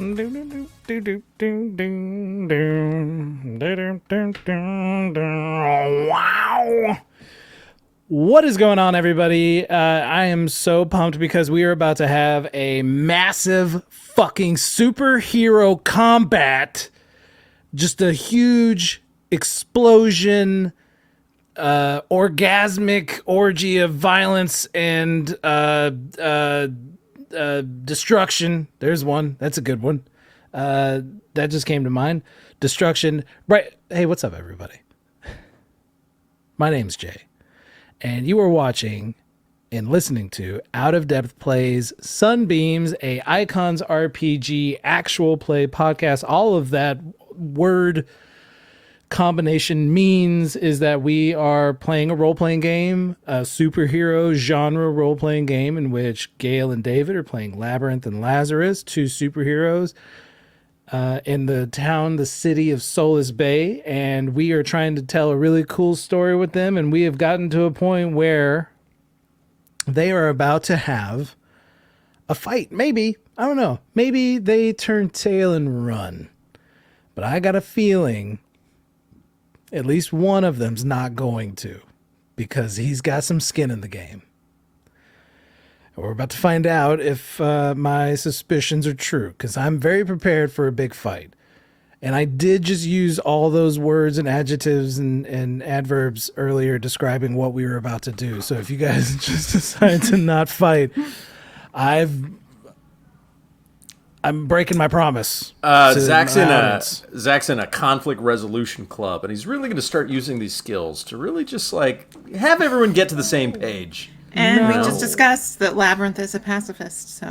Wow. What is going on, everybody? I am so pumped because we are about to have a massive fucking superhero combat. Just a huge explosion, orgasmic orgy of violence and destruction. There's one. That's a good one. That just came to mind. Destruction. Right. Hey, what's up, everybody? My name's Jay, and you are watching and listening to Out of Depth Plays Sunbeams, a Icons RPG actual play podcast. All of that word combination means is that we are playing a role-playing game, a superhero genre role-playing game in which Gail and David are playing Labyrinth and Lazarus, two superheroes in the city of Solace Bay, and we are trying to tell a really cool story with them, and we have gotten to a point where they are about to have a fight. Maybe. I don't know. Maybe they turn tail and run. But I got a feeling at least one of them's not going to, because he's got some skin in the game. We're about to find out if my suspicions are true, because I'm very prepared for a big fight. And I did just use all those words and adjectives and adverbs earlier describing what we were about to do. So if you guys just decide to not fight, I'm breaking my promise. Zach's in a conflict resolution club, and he's really going to start using these skills to really just like have everyone get to the same page. And we just discussed that Labyrinth is a pacifist, so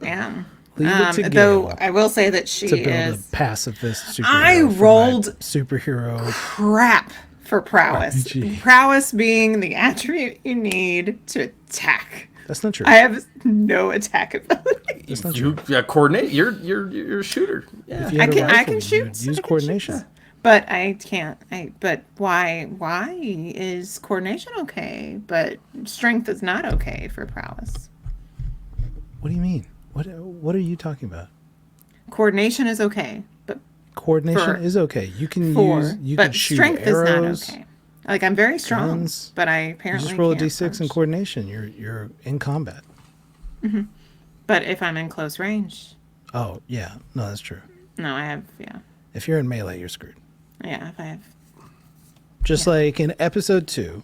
yeah. Though I will say that she is a pacifist superhero. I rolled superhero crap for prowess. RPG. Prowess being the attribute you need to attack. That's not true. I have no attack ability. That's not true. You coordinate. You're a shooter. Yeah. I can shoot. Use coordination. But I can't. But why? Why is coordination okay, but strength is not okay for prowess? What do you mean? What are you talking about? Coordination is okay, but coordination is okay. You can can shoot strength arrows. Is not okay. Like I'm very strong, guns. but I apparently you just roll a can't d6 punch. in coordination. You're in combat. Mm-hmm. But if I'm in close range. Oh yeah, no, that's true. No, I have If you're in melee, you're screwed. Yeah, if I have. Just like in episode 2,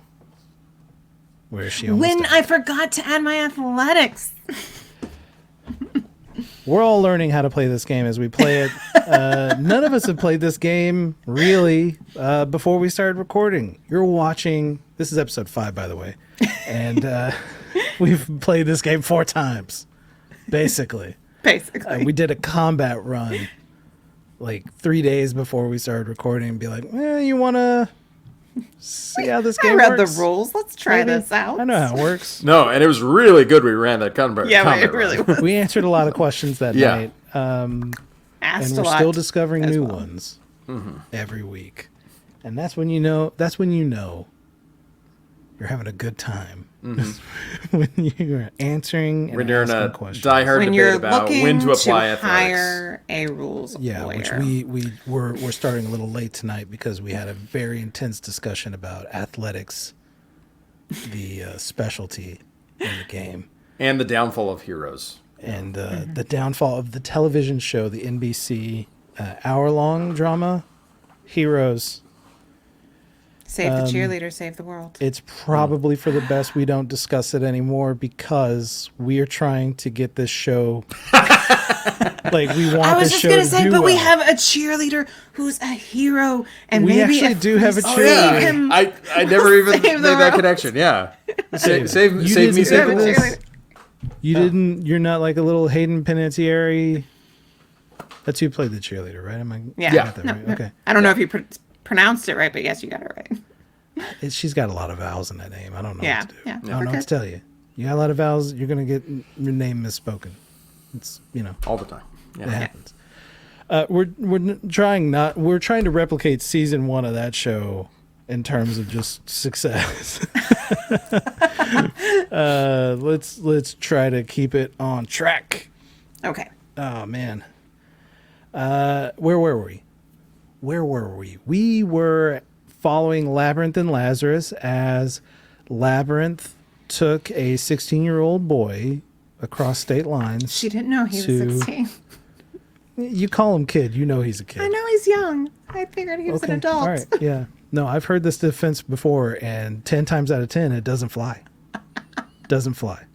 where she almost died. I forgot to add my athletics. We're all learning how to play this game as we play it. None of us have played this game really before we started recording. You're watching. This is episode 5, by the way, and we've played this game 4 times, basically. We did a combat run like 3 days before we started recording and be like, you want to see how this game works? I read the rules. Let's try this out. I know how it works. No, and it was really good. We ran that combat. Yeah, it really was. We answered a lot of questions that night. Asked and we're still discovering new ones every week. And that's when you know you're having a good time. When you're answering and asking questions. Die-hard debate about when to apply athletics. Hire a rules lawyer. Which we're starting a little late tonight because we had a very intense discussion about athletics, the specialty in the game. And the downfall of heroes. And the downfall of the television show, the NBC hour-long drama, Heroes. Save the cheerleader, save the world. It's probably for the best we don't discuss it anymore because we are trying to get this show. We want this show to do well. I was just going to say, but we have a cheerleader who's a hero. And we maybe actually do have a cheerleader. I never even made that connection. Yeah. Save me, save the world. You didn't. You're not like a little Hayden Panettiere. That's who played the cheerleader, right? Yeah. Right? Okay. I don't know if you pronounced it right, but yes, you got it right. She's got a lot of vowels in that name. I don't know what to do. Yeah. I don't know what to tell you. You got a lot of vowels. You're gonna get your name misspoken. It's all the time. Yeah. It happens. We're trying to replicate season 1 of that show in terms of just success. Let's try to keep it on track. Okay. Oh man. Where were we? We were following Labyrinth and Lazarus as Labyrinth took a 16-year-old boy across state lines. She didn't know he was to- 16. You call him kid, you know he's a kid. I know he's young. I figured he was an adult. All right, yeah. No, I've heard this defense before, and 10 times out of 10, it doesn't fly. Doesn't fly.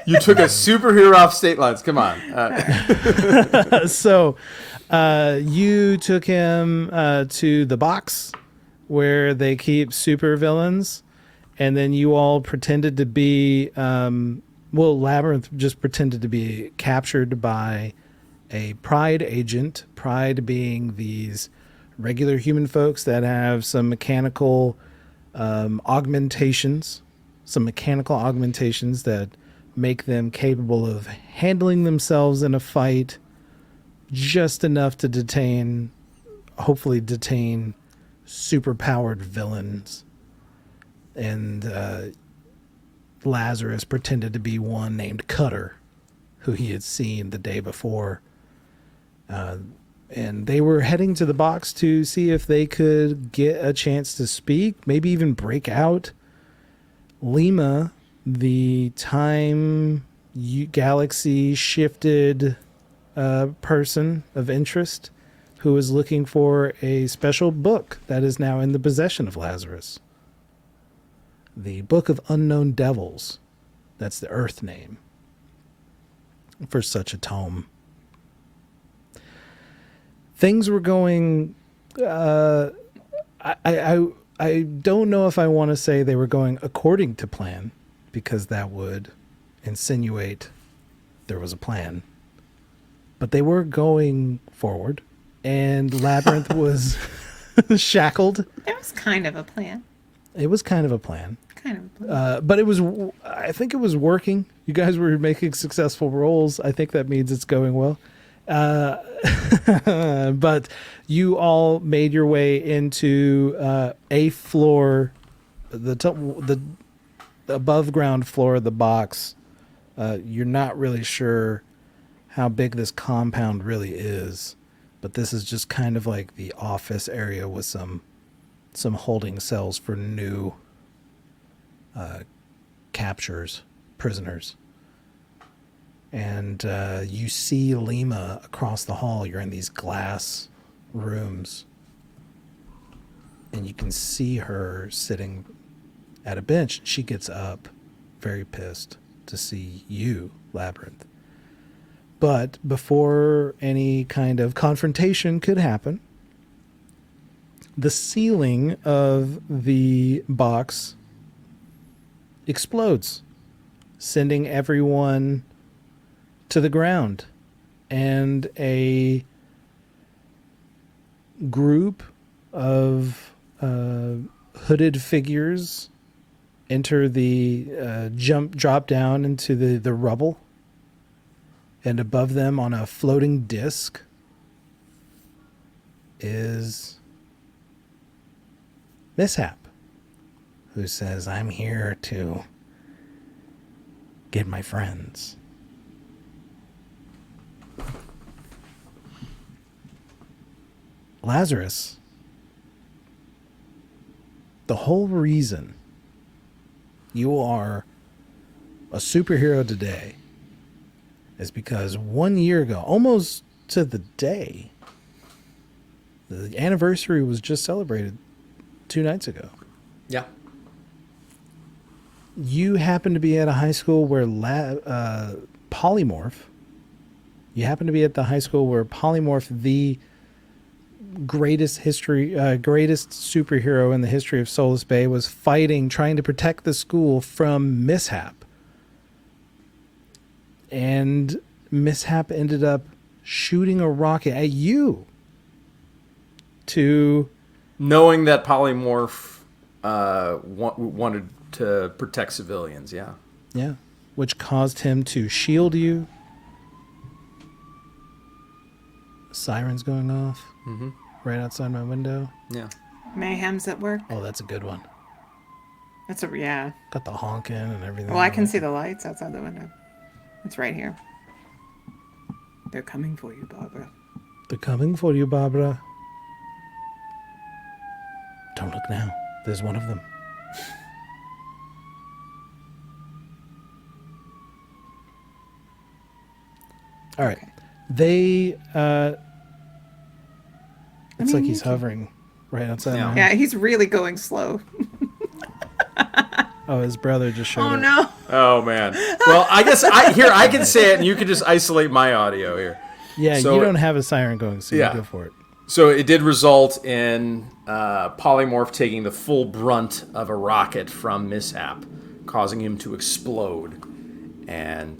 You took a superhero off state lines. Come on. So you took him to the box where they keep super villains, and then you all pretended to be, Labyrinth just pretended to be captured by a Pride agent, Pride being these regular human folks that have some mechanical augmentations that make them capable of handling themselves in a fight just enough to hopefully detain superpowered villains. And Lazarus pretended to be one named Cutter, who he had seen the day before. And they were heading to the box to see if they could get a chance to speak, maybe even break out. Lima, the time galaxy shifted person of interest, who was looking for a special book that is now in the possession of Lazarus. The Book of Unknown Devils. That's the Earth name for such a tome. Things were going. I don't know if I want to say they were going according to plan, because that would insinuate there was a plan. But they were going forward, and Labyrinth was shackled. There was kind of a plan. It was kind of a plan. Kind of a plan. But I think it was working. You guys were making successful rolls. I think that means it's going well. But you all made your way into a floor, the above ground floor of the box. You're not really sure how big this compound really is, but this is just kind of like the office area with some holding cells for new captures, prisoners. And you see Lima across the hall. You're in these glass rooms. And you can see her sitting at a bench. She gets up, very pissed to see you, Labyrinth. But before any kind of confrontation could happen, the ceiling of the box explodes, sending everyone to the ground, and a group of hooded figures enter the drop down into the rubble, and above them on a floating disc is Mishap, who says, "I'm here to get my friends." Lazarus, the whole reason you are a superhero today is because 1 year ago, almost to the day, the anniversary was just celebrated 2 nights ago. Yeah. You happen to be at a high school where Polymorph, the greatest superhero in the history of Solus Bay, was trying to protect the school from Mishap. And Mishap ended up shooting a rocket at you to... Knowing that Polymorph wanted to protect civilians, yeah. Yeah, which caused him to shield you. Sirens going off right outside my window. Yeah. Mayhem's at work. Oh, that's a good one. Yeah. Got the honking and everything. Well, I can see the lights outside the window. It's right here. They're coming for you, Barbara. They're coming for you, Barbara. Don't look now. There's one of them. All right. Okay. They, it's like mean, he's you can- hovering right outside Yeah. my Yeah, house. he's really going slow. Oh, his brother just showed Oh up. no. Oh man. Well, I guess I can say it, and you can just isolate my audio here. Yeah, So- you don't have a siren going, so Yeah. you go for it. So it did result in Polymorph taking the full brunt of a rocket from Mishap, causing him to explode. And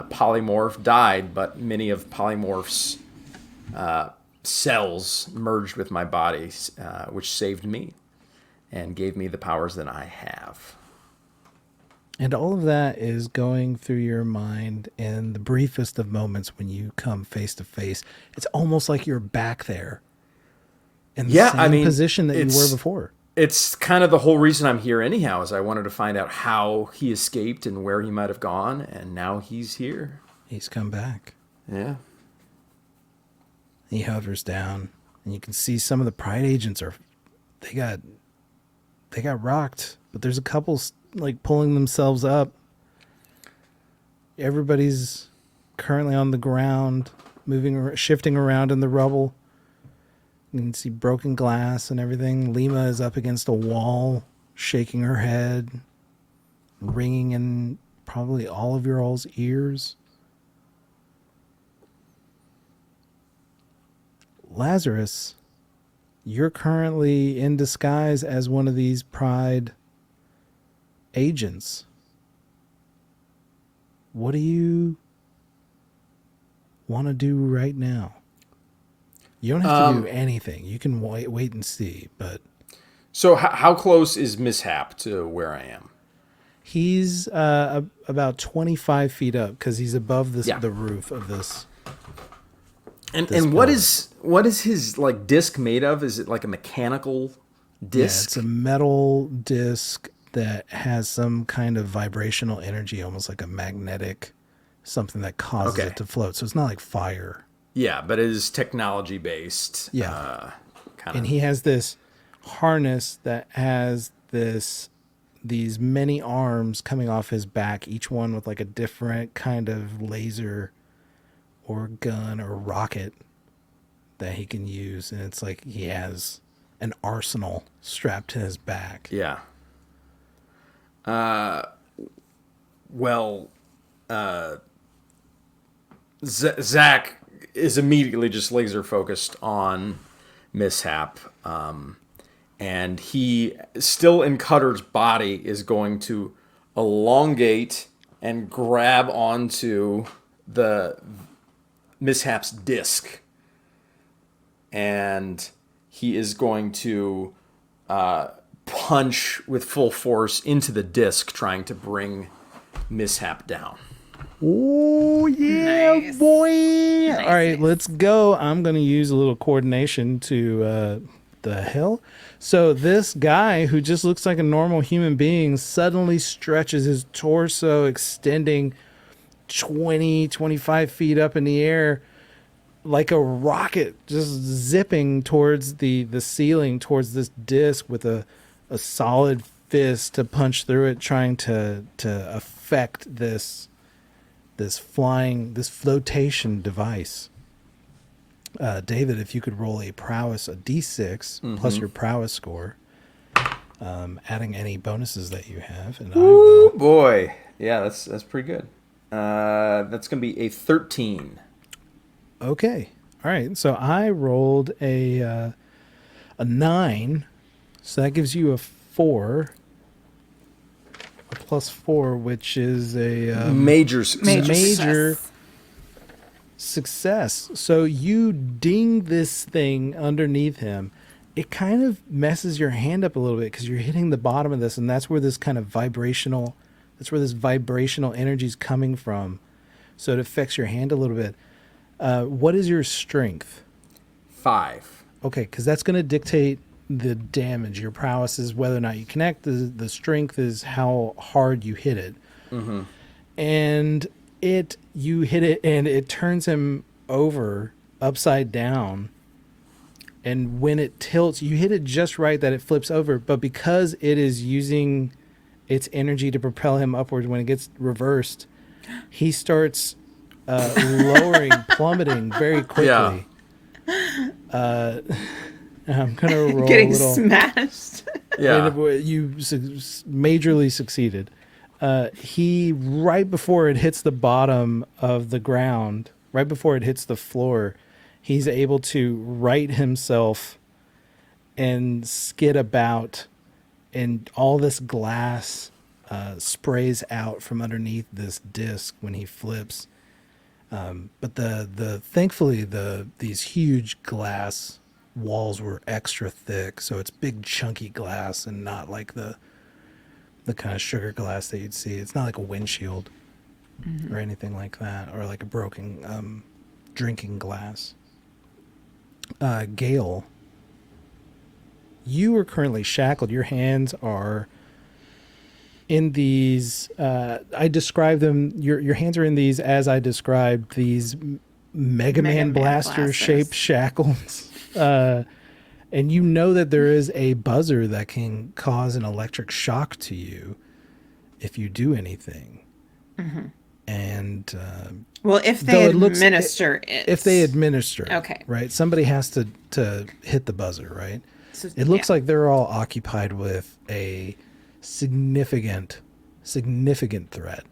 Polymorph died, but many of Polymorph's cells merged with my body, which saved me and gave me the powers that I have. And all of that is going through your mind in the briefest of moments when you come face to face. It's almost like you're back there in the same position that you were before. It's kind of the whole reason I'm here anyhow, is I wanted to find out how he escaped and where he might have gone, and now he's here. He's come back. Yeah. He hovers down, and you can see some of the Pride agents they got rocked, but there's a couple like pulling themselves up. Everybody's currently on the ground, shifting around in the rubble. You can see broken glass and everything. Lima is up against a wall, shaking her head, ringing in probably all of your all's ears. Lazarus, you're currently in disguise as one of these Pride agents. What do you want to do right now? You don't have to do anything. You can wait and see, but So how close is Mishap to where I am? he's about 25 feet up because he's above the roof of this. And This what pillar. is his like disc made of? Is it like a mechanical Yeah, disc? it's a metal disc that has some kind of vibrational energy, almost like a magnetic, something that causes Okay. it to float. So it's not like fire. Yeah, but it is technology based. Yeah. Kind And of. he has this harness that has these many arms coming off his back, each one with like a different kind of laser or gun or rocket that he can use. And it's like he has an arsenal strapped to his back. Yeah. Zack is immediately just laser focused on Mishap. And he, still in Cutter's body, is going to elongate and grab onto the Mishap's disc. And he is going to punch with full force into the disc, trying to bring Mishap down. Oh, yeah, Nice. boy. Nice, All right, nice. let's go. I'm going to use a little coordination to the hell. So this guy who just looks like a normal human being suddenly stretches his torso, extending 25 feet up in the air like a rocket, just zipping towards the ceiling, towards this disc with a solid fist to punch through it, trying to affect this flotation device. David, if you could roll a prowess, a d6 plus your prowess score, adding any bonuses that you have, and I Oh will. boy, yeah, that's pretty good. That's gonna be a 13. Okay, all right. So I rolled a 9, so that gives you a 4, a +4, which is a Major success. Major success. success. So you ding this thing underneath him. It kind of messes your hand up a little bit because you're hitting the bottom of this, and that's where this vibrational energy is coming from. So it affects your hand a little bit. What is your strength? 5. Okay, because that's going to dictate the damage. Your prowess is whether or not you connect. The strength is how hard you hit it. And you hit it, and it turns him over upside down. And when it tilts, you hit it just right that it flips over. But because it is using its energy to propel him upwards, when it gets reversed, he starts plummeting very quickly. Yeah. I'm going to roll Getting a little. smashed. Yeah. You majorly succeeded. He, right before it hits the bottom of the ground, right before it hits the floor, he's able to right himself and skid about, and all this glass sprays out from underneath this disc when he flips. But thankfully these huge glass walls were extra thick, so it's big chunky glass and not like the kind of sugar glass that you'd see. It's not like a windshield or anything like that, or like a broken drinking glass. Gail, you are currently shackled. Your hands are in these, I describe them, your hands are in these as I described, these Mega Man blaster shaped shackles. And you know that there is a buzzer that can cause an electric shock to you if you do anything. And well, if they administer it. If they administer it, okay. Right? Somebody has to hit the buzzer, right? So, it looks like they're all occupied with a significant threat.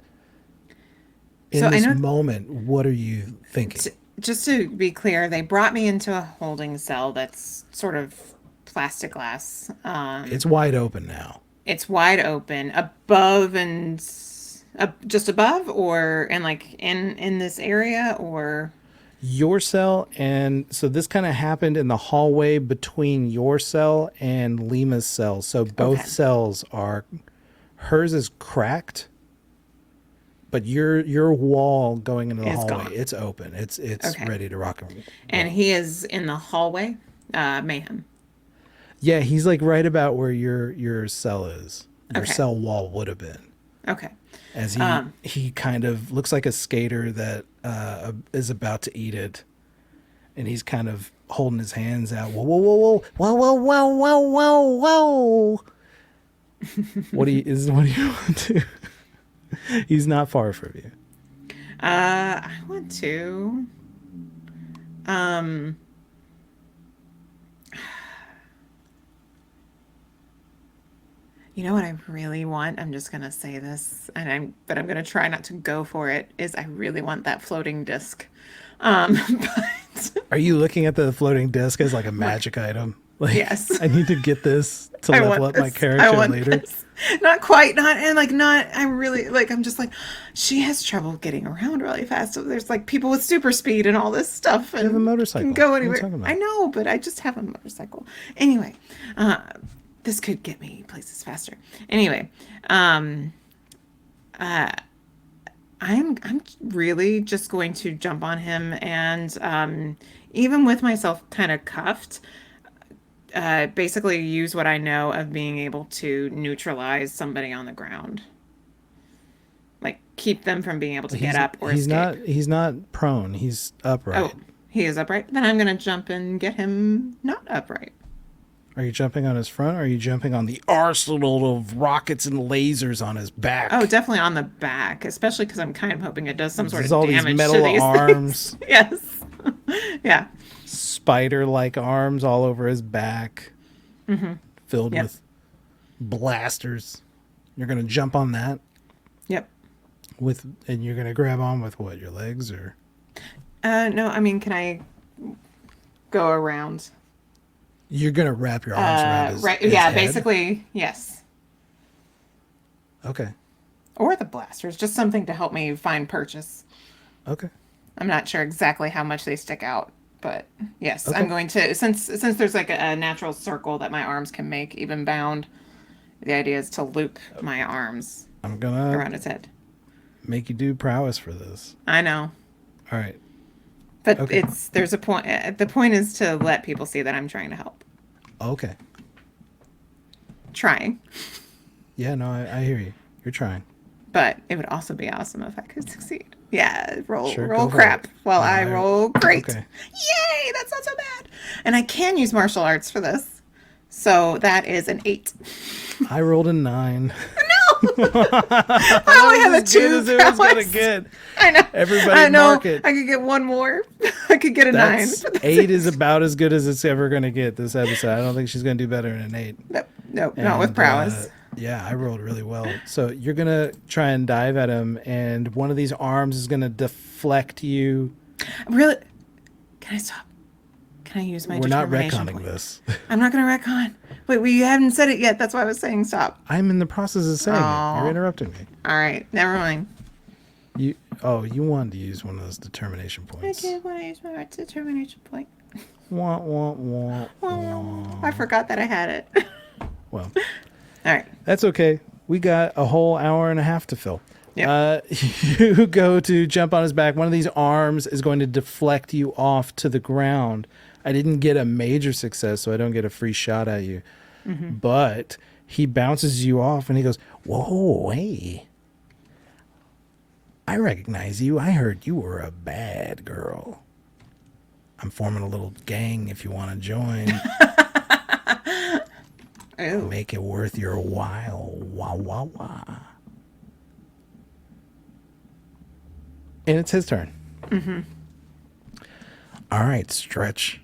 In this moment, what are you thinking? Just to be clear, they brought me into a holding cell that's sort of plastic glass. It's wide open now. It's wide open above and just above, or and like in this area, or your cell. And so this kind of happened in the hallway between your cell and Lima's cell. So both cells are, hers is cracked, but your wall going into the hallway, gone. It's open. It's ready to rock and roll. And he is in the hallway, mayhem. Yeah, he's like right about where your cell is. Your cell wall would have been. Okay. As he kind of looks like a skater that is about to eat it, and he's kind of holding his hands out. Whoa, whoa, whoa, whoa, whoa, whoa, whoa, whoa, whoa. What do you want to? He's not far from you. I want to. You know what I really want? I'm just gonna say this, but I'm gonna try not to go for it. Is I really want that floating disc. But are you looking at the floating disc as like a magic item? Like, yes. I need to get this to level up my character later. This. Not quite, I'm really like, I'm just like, she has trouble getting around really fast. So there's like people with super speed and all this stuff. And you have a motorcycle. Can go anywhere. I know, but I just have a motorcycle. Anyway, this could get me places faster. Anyway, I'm really just going to jump on him, and even with myself kind of cuffed, basically use what I know of being able to neutralize somebody on the ground, like keep them from being able to get up or escape. He's not prone. He's upright. Oh, he is upright. Then I'm gonna jump and get him not upright. Are you jumping on his front, or are you jumping on the arsenal of rockets and lasers on his back? Oh, definitely on the back, especially because I'm kind of hoping it does some sort of all damage these metal to these arms. Things. Yes. Yeah. Spider-like arms all over his back, filled with blasters. You're gonna jump on that. Yep. And you're gonna grab on with what? Your legs, or? No. I mean, can I go around? You're gonna wrap your arms around his right? his Yeah, head? basically, yes. Okay. Or the blasters, just something to help me find purchase. Okay. I'm not sure exactly how much they stick out, but yes, Okay. I'm going to, since there's like a natural circle that my arms can make, even bound, the idea is to loop my arms I'm gonna around his head. make you do prowess for this. I know. All right. But there's a point. The point is to let people see that I'm trying to help. Okay. Trying. Yeah, no, I hear you. You're trying. but it would also be awesome if I could succeed. Yeah, roll Sure, roll go for crap it. while I roll great. Okay. Yay, that's not so bad. And I can use martial arts for this. So that is an 8. I rolled a 9. I only have a As good 2 as it was gonna prowess. get. I know. Everybody I know. mark it. I could get one more. I could get a 9. That's 8 is about as good as it's ever gonna get this episode. I don't think she's gonna do better than an 8. Nope, not with And, prowess. Yeah, I rolled really well. So you're gonna try and dive at him, and one of these arms is gonna deflect you. Really? Can I stop? Can I use my We're not determination retconning point? this. I'm not going to retcon. Wait, we haven't said it yet. That's why I was saying stop. I'm in the process of saying it. Aw. You're interrupting me. All right, never mind. You wanted to use one of those determination I points. did want to use my determination point. Wah, wah, wah, wah. Oh, I forgot that I had it. Well, All right. that's okay. We got a whole hour and a half to fill. Yep. You go to jump on his back. One of these arms is going to deflect you off to the ground. I didn't get a major success, so I don't get a free shot at you. Mm-hmm. But he bounces you off, and he goes, "Whoa, hey. I recognize you. I heard you were a bad girl. I'm forming a little gang if you want to join. Ooh. Make it worth your while. Wah, wah, wah." And it's his turn. Mm-hmm. All right, Stretch.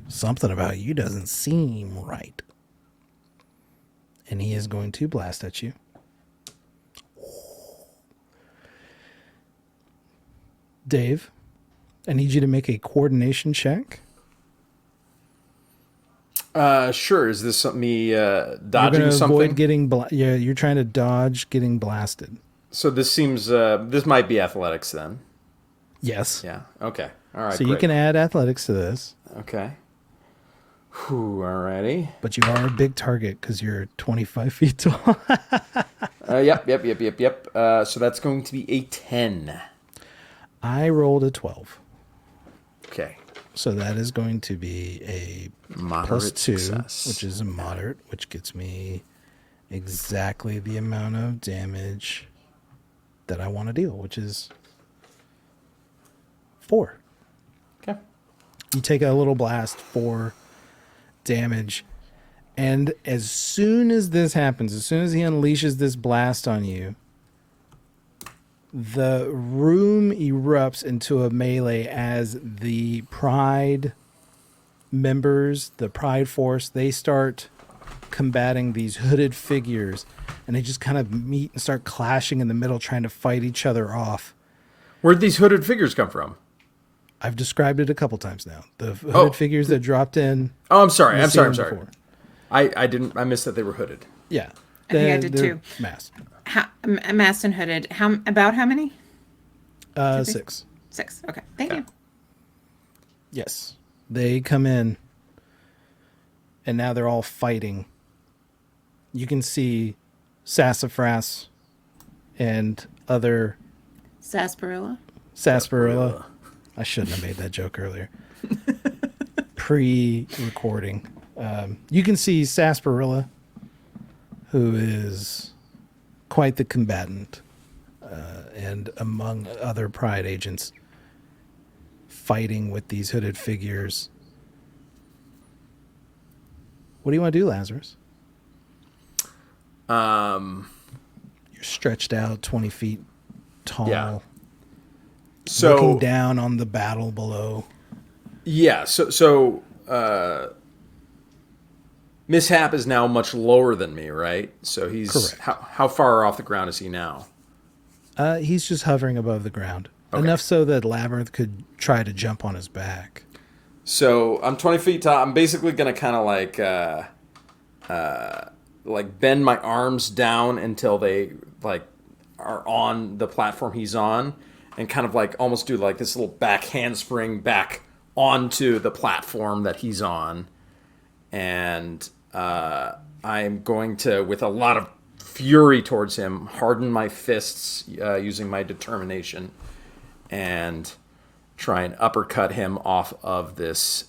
Something about you doesn't seem right. And he is going to blast at you. Dave, I need you to make a coordination check. Sure. Is this me You're dodging going to something? avoid getting yeah, you're trying to dodge getting blasted. So this seems this might be athletics then. Yes. Yeah. Okay. All right. So you great. can add athletics to this, Okay. Whew, alrighty. but you are a big target because you're 25 feet tall. Yep. So that's going to be a 10. I rolled a 12. Okay. So that is going to be a Moderate +2, success. which is a moderate, which gets me exactly the amount of damage that I want to deal, which is 4. Okay. You take a little blast, 4 damage. And as soon as this happens, as soon as he unleashes this blast on you, the room erupts into a melee as the Pride members, the Pride force, they start combating these hooded figures, and they just kind of meet and start clashing in the middle, trying to fight each other off. Where'd these hooded figures come from? I've described it a couple times now. The hooded figures that dropped in. Oh, I'm sorry. the I'm sorry. before. I missed that they were hooded. Yeah. I think I did They're too. Masked. Masked and hooded. About how many? 6. 6. Okay. Thank you. Yes. They come in, and now they're all fighting. You can see Sassafras and other Sarsaparilla. sarsaparilla. I shouldn't have made that joke earlier. Pre-recording. You can see Sarsaparilla, who is quite the combatant, and among other Pride agents, fighting with these hooded figures. What do you want to do, Lazarus? You're stretched out 20 feet tall, Yeah. So looking down on the battle below. yeah. So Mishap is now much lower than me, right? So he's Correct. how far off the ground is he now? He's just hovering above the ground. Okay. Enough so that Labyrinth could try to jump on his back. So I'm 20 feet tall. I'm basically gonna kind of like bend my arms down until they like are on the platform he's on, and kind of like almost do like this little back handspring back onto the platform that he's on, and I'm going to, with a lot of fury towards him, harden my fists using my determination, and try and uppercut him off of this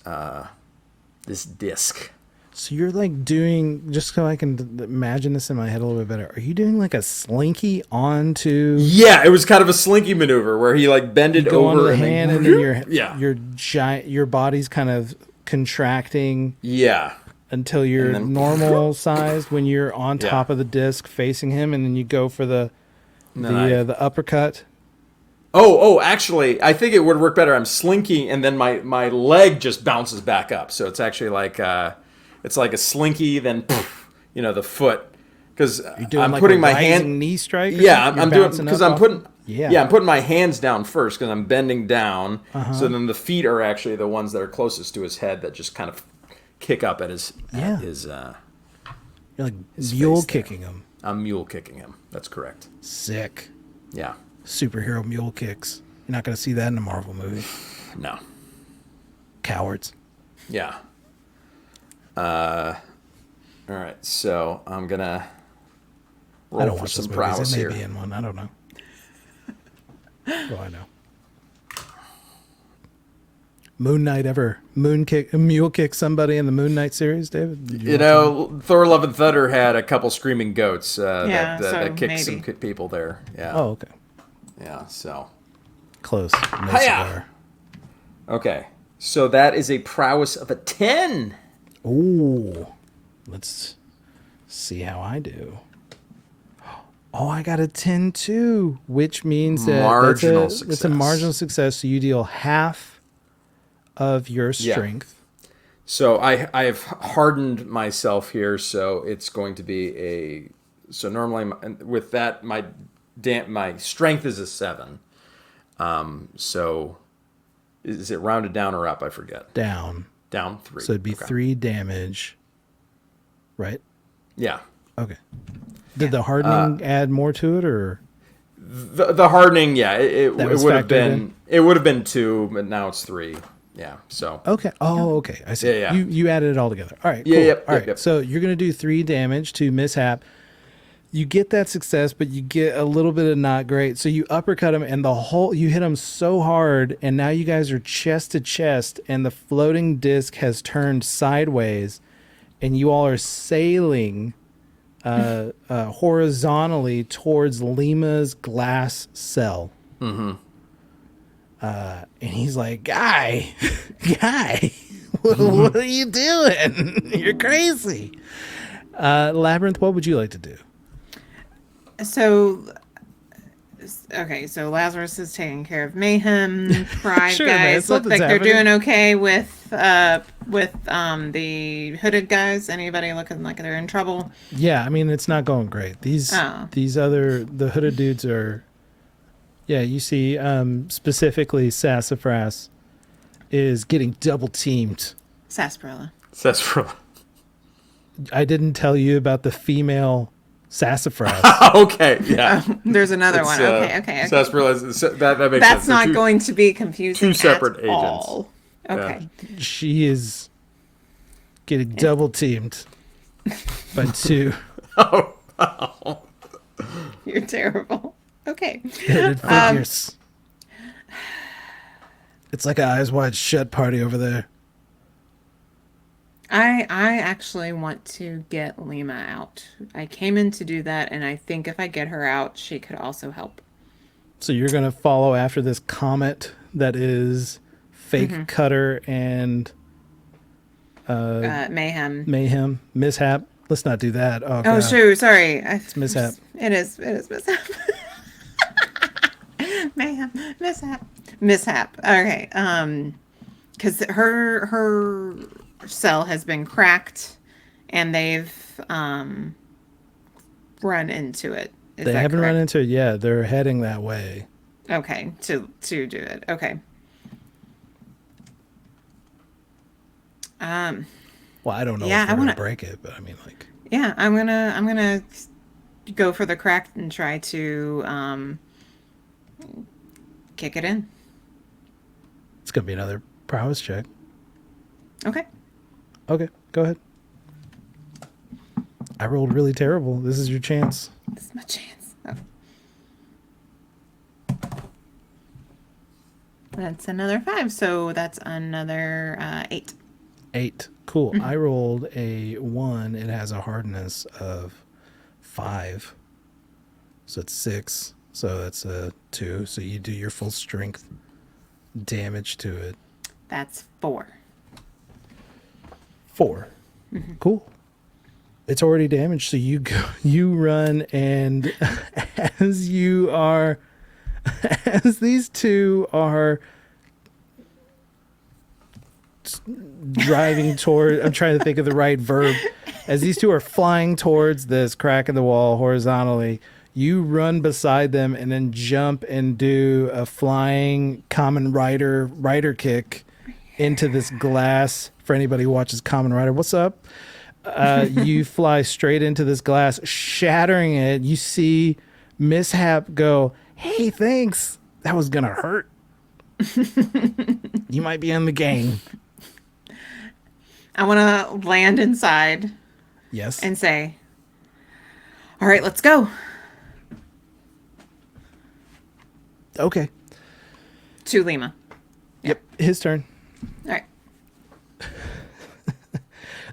this disc. So you're like doing, just so I can imagine this in my head a little bit better, are you doing like a slinky onto... Yeah, it was kind of a slinky maneuver where he like bended go onto over the and hand, then, and then your yeah, your giant, your body's kind of contracting yeah, until you're then- normal sized when you're on Yeah. top of the disc facing him, and then you go for the uppercut. Oh, actually, I think it would work better. I'm slinky, and then my leg just bounces back up. So it's actually like it's like a slinky, then poof, the foot, because I'm like putting a my rising hand. knee strike. Or Yeah, something? I'm You're doing bouncing because up I'm off- putting. Yeah. Yeah, I'm putting my hands down first because I'm bending down. Uh-huh. So then the feet are actually the ones that are closest to his head that just kind of kick up at his. Yeah. At his You're like mule face there. kicking him. I'm mule kicking him. That's correct. Sick. Yeah. Superhero mule kicks. You're not going to see that in a Marvel movie. No. Cowards. Yeah. All right. So I'm gonna I roll don't for watch some those movies. prowess It may here. be in one. I don't know. Oh, I know. Moon Knight ever mule kick somebody in the Moon Knight series, David? Did You watch that? know, Thor: Love and Thunder had a couple screaming goats Yeah, so that kicked some maybe. people there. Yeah. Oh, okay. Yeah. So. Close. No Hiya! cigar. Okay. So that is a prowess of a 10. Ooh. Let's see how I do. Oh, I got a 10 too, which means that Marginal that's a success. marginal success. So you deal half of your Yeah. strength. So I've hardened myself here, so it's going to be a. So normally with that my strength is a 7. So is it rounded down or up? I forget. Down. Down 3. So it'd be Okay. 3 damage. Right? Yeah. Okay. Did the hardening add more to it, or The hardening, yeah, it That was would have factored been 2, but now it's 3. Yeah. So okay? Oh, okay. I see. Yeah, yeah. You added it all together. All right. Yeah, Cool. yep, All yep, right. yep. So you're gonna do 3 damage to Mishap. You get that success, but you get a little bit of not great. So you uppercut him, and you hit him so hard, and now you guys are chest to chest, and the floating disc has turned sideways, and you all are sailing horizontally towards Lima's glass cell. Mm-hmm. And he's like, guy, what are you doing? You're crazy. Labyrinth, what would you like to do? So, okay, so Lazarus is taking care of Mayhem. Pride Sure, man, guys look something's like they're happening. doing okay with the hooded guys. Anybody looking like they're in trouble? Yeah, I mean, it's not going great. The hooded dudes are, yeah, you see, specifically Sassafras is getting double teamed. Sarsaparilla. Sarsaparilla. I didn't tell you about the female Sassafras. Okay. Yeah. There's another It's, one. Okay. Sarsaparilla. That makes sense. That's They're not going to be confusing. two separate at agents. all. Okay. She is getting double teamed by 2 Oh. You're terrible. Okay. hooded figures. It's like an Eyes Wide Shut party over there. I actually want to get Lima out. I came in to do that, and I think if I get her out, she could also help. So you're going to follow after this comet that is Fake Cutter and Mayhem. Mayhem. Mishap. Let's not do that. Oh, Oh, God. shoot. Sorry. It's Mishap. It is Mishap. Mayhem. Mishap. Okay. Because her cell has been cracked, and they've run into it. Is They that haven't correct? run into it yet. They're heading that way. Okay, to do it. Okay. Well, I don't know Yeah, if I we're going wanna- to break it, but I mean, like, Yeah, I'm gonna go for the crack and try to kick it in. it's going to be another prowess check. Okay. Okay, go ahead. I rolled really terrible. This is your chance. This is my chance. Oh. That's another 5, so that's another 8. 8. Cool. I rolled a 1. It has a hardness of 5. So it's 6. So that's a 2. So you do your full strength damage to it. That's 4. 4. Cool. It's already damaged. So you run, and as these two are driving toward, I'm trying to think of the right verb. As these two are flying towards this crack in the wall horizontally, you run beside them and then jump and do a flying Kamen Rider kick into this glass. For anybody who watches Kamen Rider, what's up? You fly straight into this glass, shattering it. You see Mishap go, "Hey, thanks. That was gonna hurt. You might be in the game." I want to land inside Yes. and say, all right, let's go. Okay. To Lima. Yep. His turn. All right.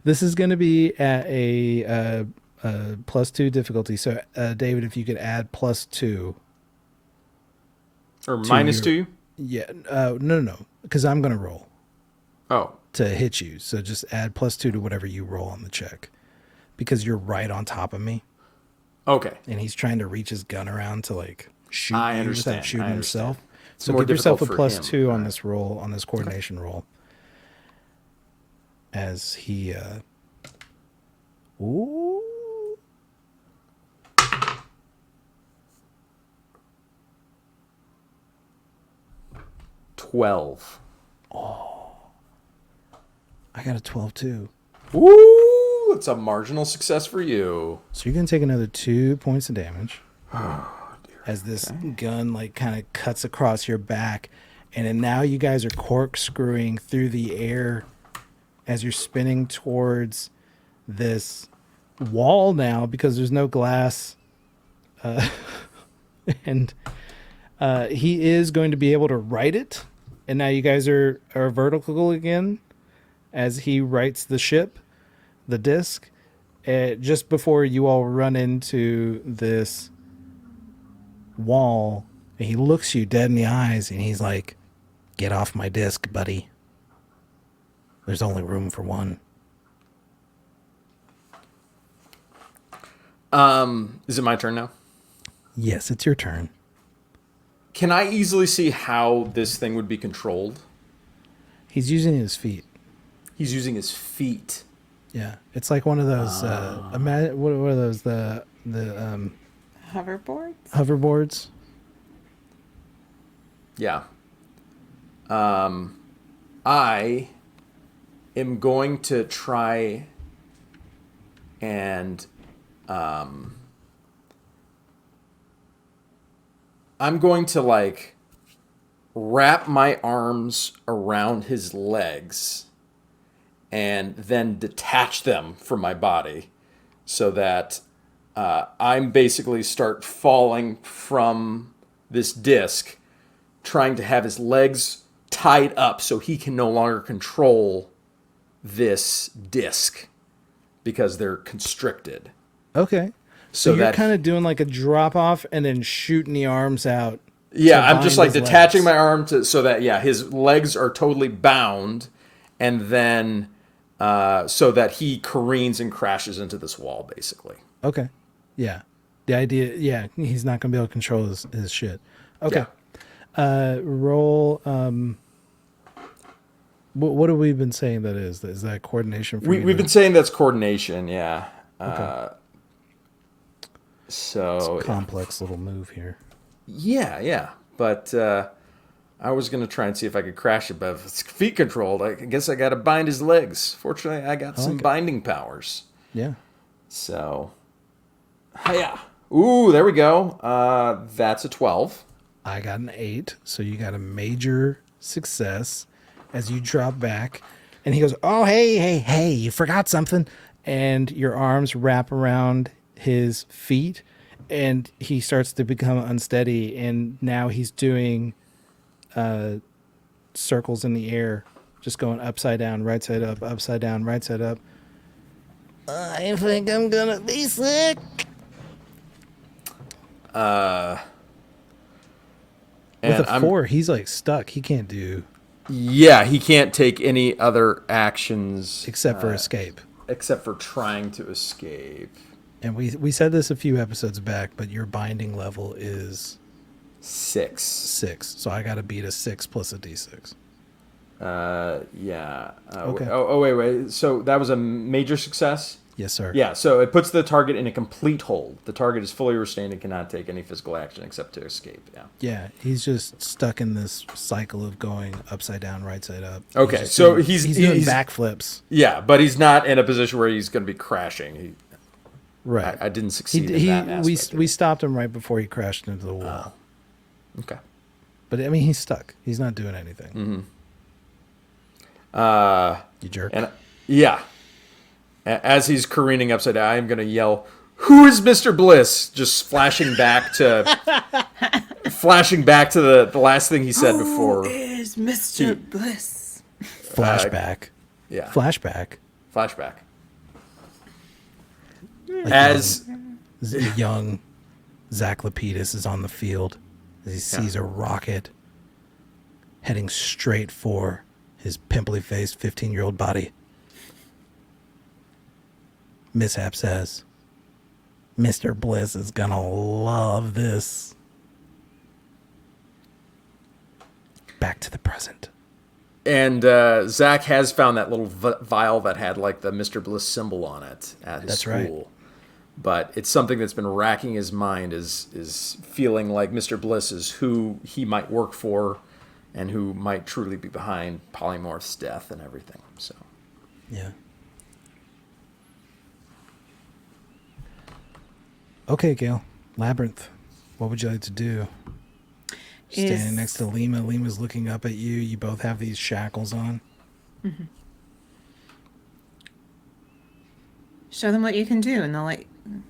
This is going to be at a +2 difficulty. So, David, if you could add +2. Or -2? Yeah. No. Because I'm going to roll Oh. to hit you. So just add +2 to whatever you roll on the check. Because you're right on top of me. Okay. And he's trying to reach his gun around to like shoot I you understand. without shooting I understand. himself. It's So more give yourself a difficult for +2 him. on this roll, on this coordination roll. As he ooh. 12. I got a 12 too. Woo! It's a marginal success for you. So you're gonna take another 2 points of damage. As this gun like kind of cuts across your back, and then now you guys are corkscrewing through the air as you're spinning towards this wall now because there's no glass, and he is going to be able to right it. And now you guys are vertical again as he rights the ship, the disc, just before you all run into this wall. And he looks you dead in the eyes and he's like, "Get off my disc, buddy. There's only room for one." Is it my turn now? Yes, it's your turn. Can I easily see how this thing would be controlled? He's using his feet. He's using his feet. Yeah, it's like one of those. What are those? The Hoverboards? hoverboards. Yeah. I am going to try and I'm going to like wrap my arms around his legs and then detach them from my body so that I'm basically start falling from this disc, trying to have his legs tied up so he can no longer control this disc because they're constricted. Okay. So you're that- kind of doing like a drop off and then shooting the arms out. Yeah, to I'm just bind like his detaching legs. my arm so that, yeah, his legs are totally bound, and then so that he careens and crashes into this wall, basically. Okay. Yeah. The idea, yeah, he's not going to be able to control his shit. Okay. Yeah. Roll. What have we been saying that is? Is that coordination for you We've to- been saying that's coordination, yeah. Okay. So complex little move here. yeah. But I was going to try and see if I could crash it, but if it's feet controlled, I guess I got to bind his legs. Fortunately, I got some binding powers. Yeah. So, hiya. Ooh, there we go. That's a 12. I got an 8, so you got a major success as you drop back. And he goes, "Oh, hey, you forgot something." And your arms wrap around his feet, and he starts to become unsteady. And now he's doing circles in the air Just going upside down, right side up, upside down, right side up. I think I'm gonna be sick. And With a 4, he's like stuck. He can't do Yeah, he can't take any other actions except for escape. except for trying to escape. And we said this a few episodes back, but your binding level is 6. 6. So I got to beat a 6 plus a d6. Yeah. Okay. Wait. So that was a major success? Yes, sir. Yeah, so it puts the target in a complete hold. The target is fully restrained and cannot take any physical action except to escape. Yeah. Yeah, he's just stuck in this cycle of going upside down, right side up. Okay, He's so doing, he's doing backflips. Yeah, but he's not in a position where he's going to be crashing. Right. I didn't succeed in that aspect. We stopped him right before he crashed into the wall. Okay. But I mean, he's stuck. He's not doing anything. You jerk. And yeah. As he's careening upside down, I'm going to yell, "Who is Mr. Bliss?" Just flashing back to the last thing he said before. Who is Mr. Bliss? Flashback. Yeah. Flashback. Flashback. Like As young Zack Lapidus is on the field as he sees a rocket heading straight for his pimply-faced 15-year-old body. Mishap says, "Mr. Bliss is gonna love this." Back to the present. And Zach has found that little vial that had like the Mr. Bliss symbol on it at his school. Right. But it's something that's been racking his mind is feeling like Mr. Bliss is who he might work for and who might truly be behind Polymorph's death and everything. So Yeah. Okay, Gail. Labyrinth. What would you like to do? Standing next to Lima. Lima's looking up at you. You both have these shackles on. Mm-hmm. Show them what you can do, and they'll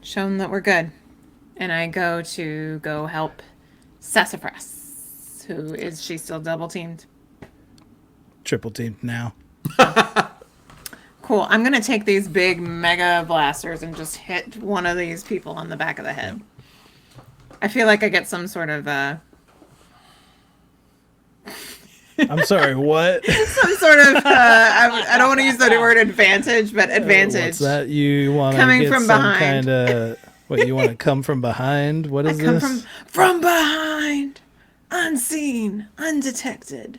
show them that we're good. And I go help Sassafras. Who is she still double teamed? Triple teamed now. Cool. I'm gonna take these big mega blasters and just hit one of these people on the back of the head. I feel like I get some sort of I'm sorry, what? some sort of I don't want to use the word advantage, but advantage. What's that? You want to Coming get from some behind. kind of what? You want to come from behind? What is Come this? from behind, unseen, undetected.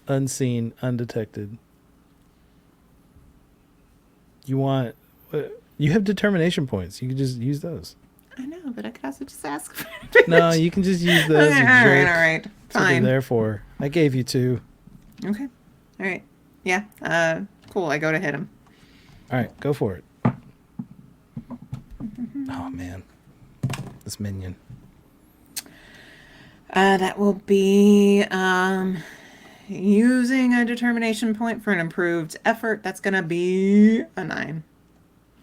Unseen, undetected. You have determination points. You can just use those. I know, but I could also just ask for No, you can just use those. Okay, you all jerk. right. That's what they're Fine. there for. I gave you 2. Okay. All right. Yeah. Cool. I go to hit him. All right, go for it. Oh man, this minion. That will be using a determination point for an improved effort. That's gonna be a 9.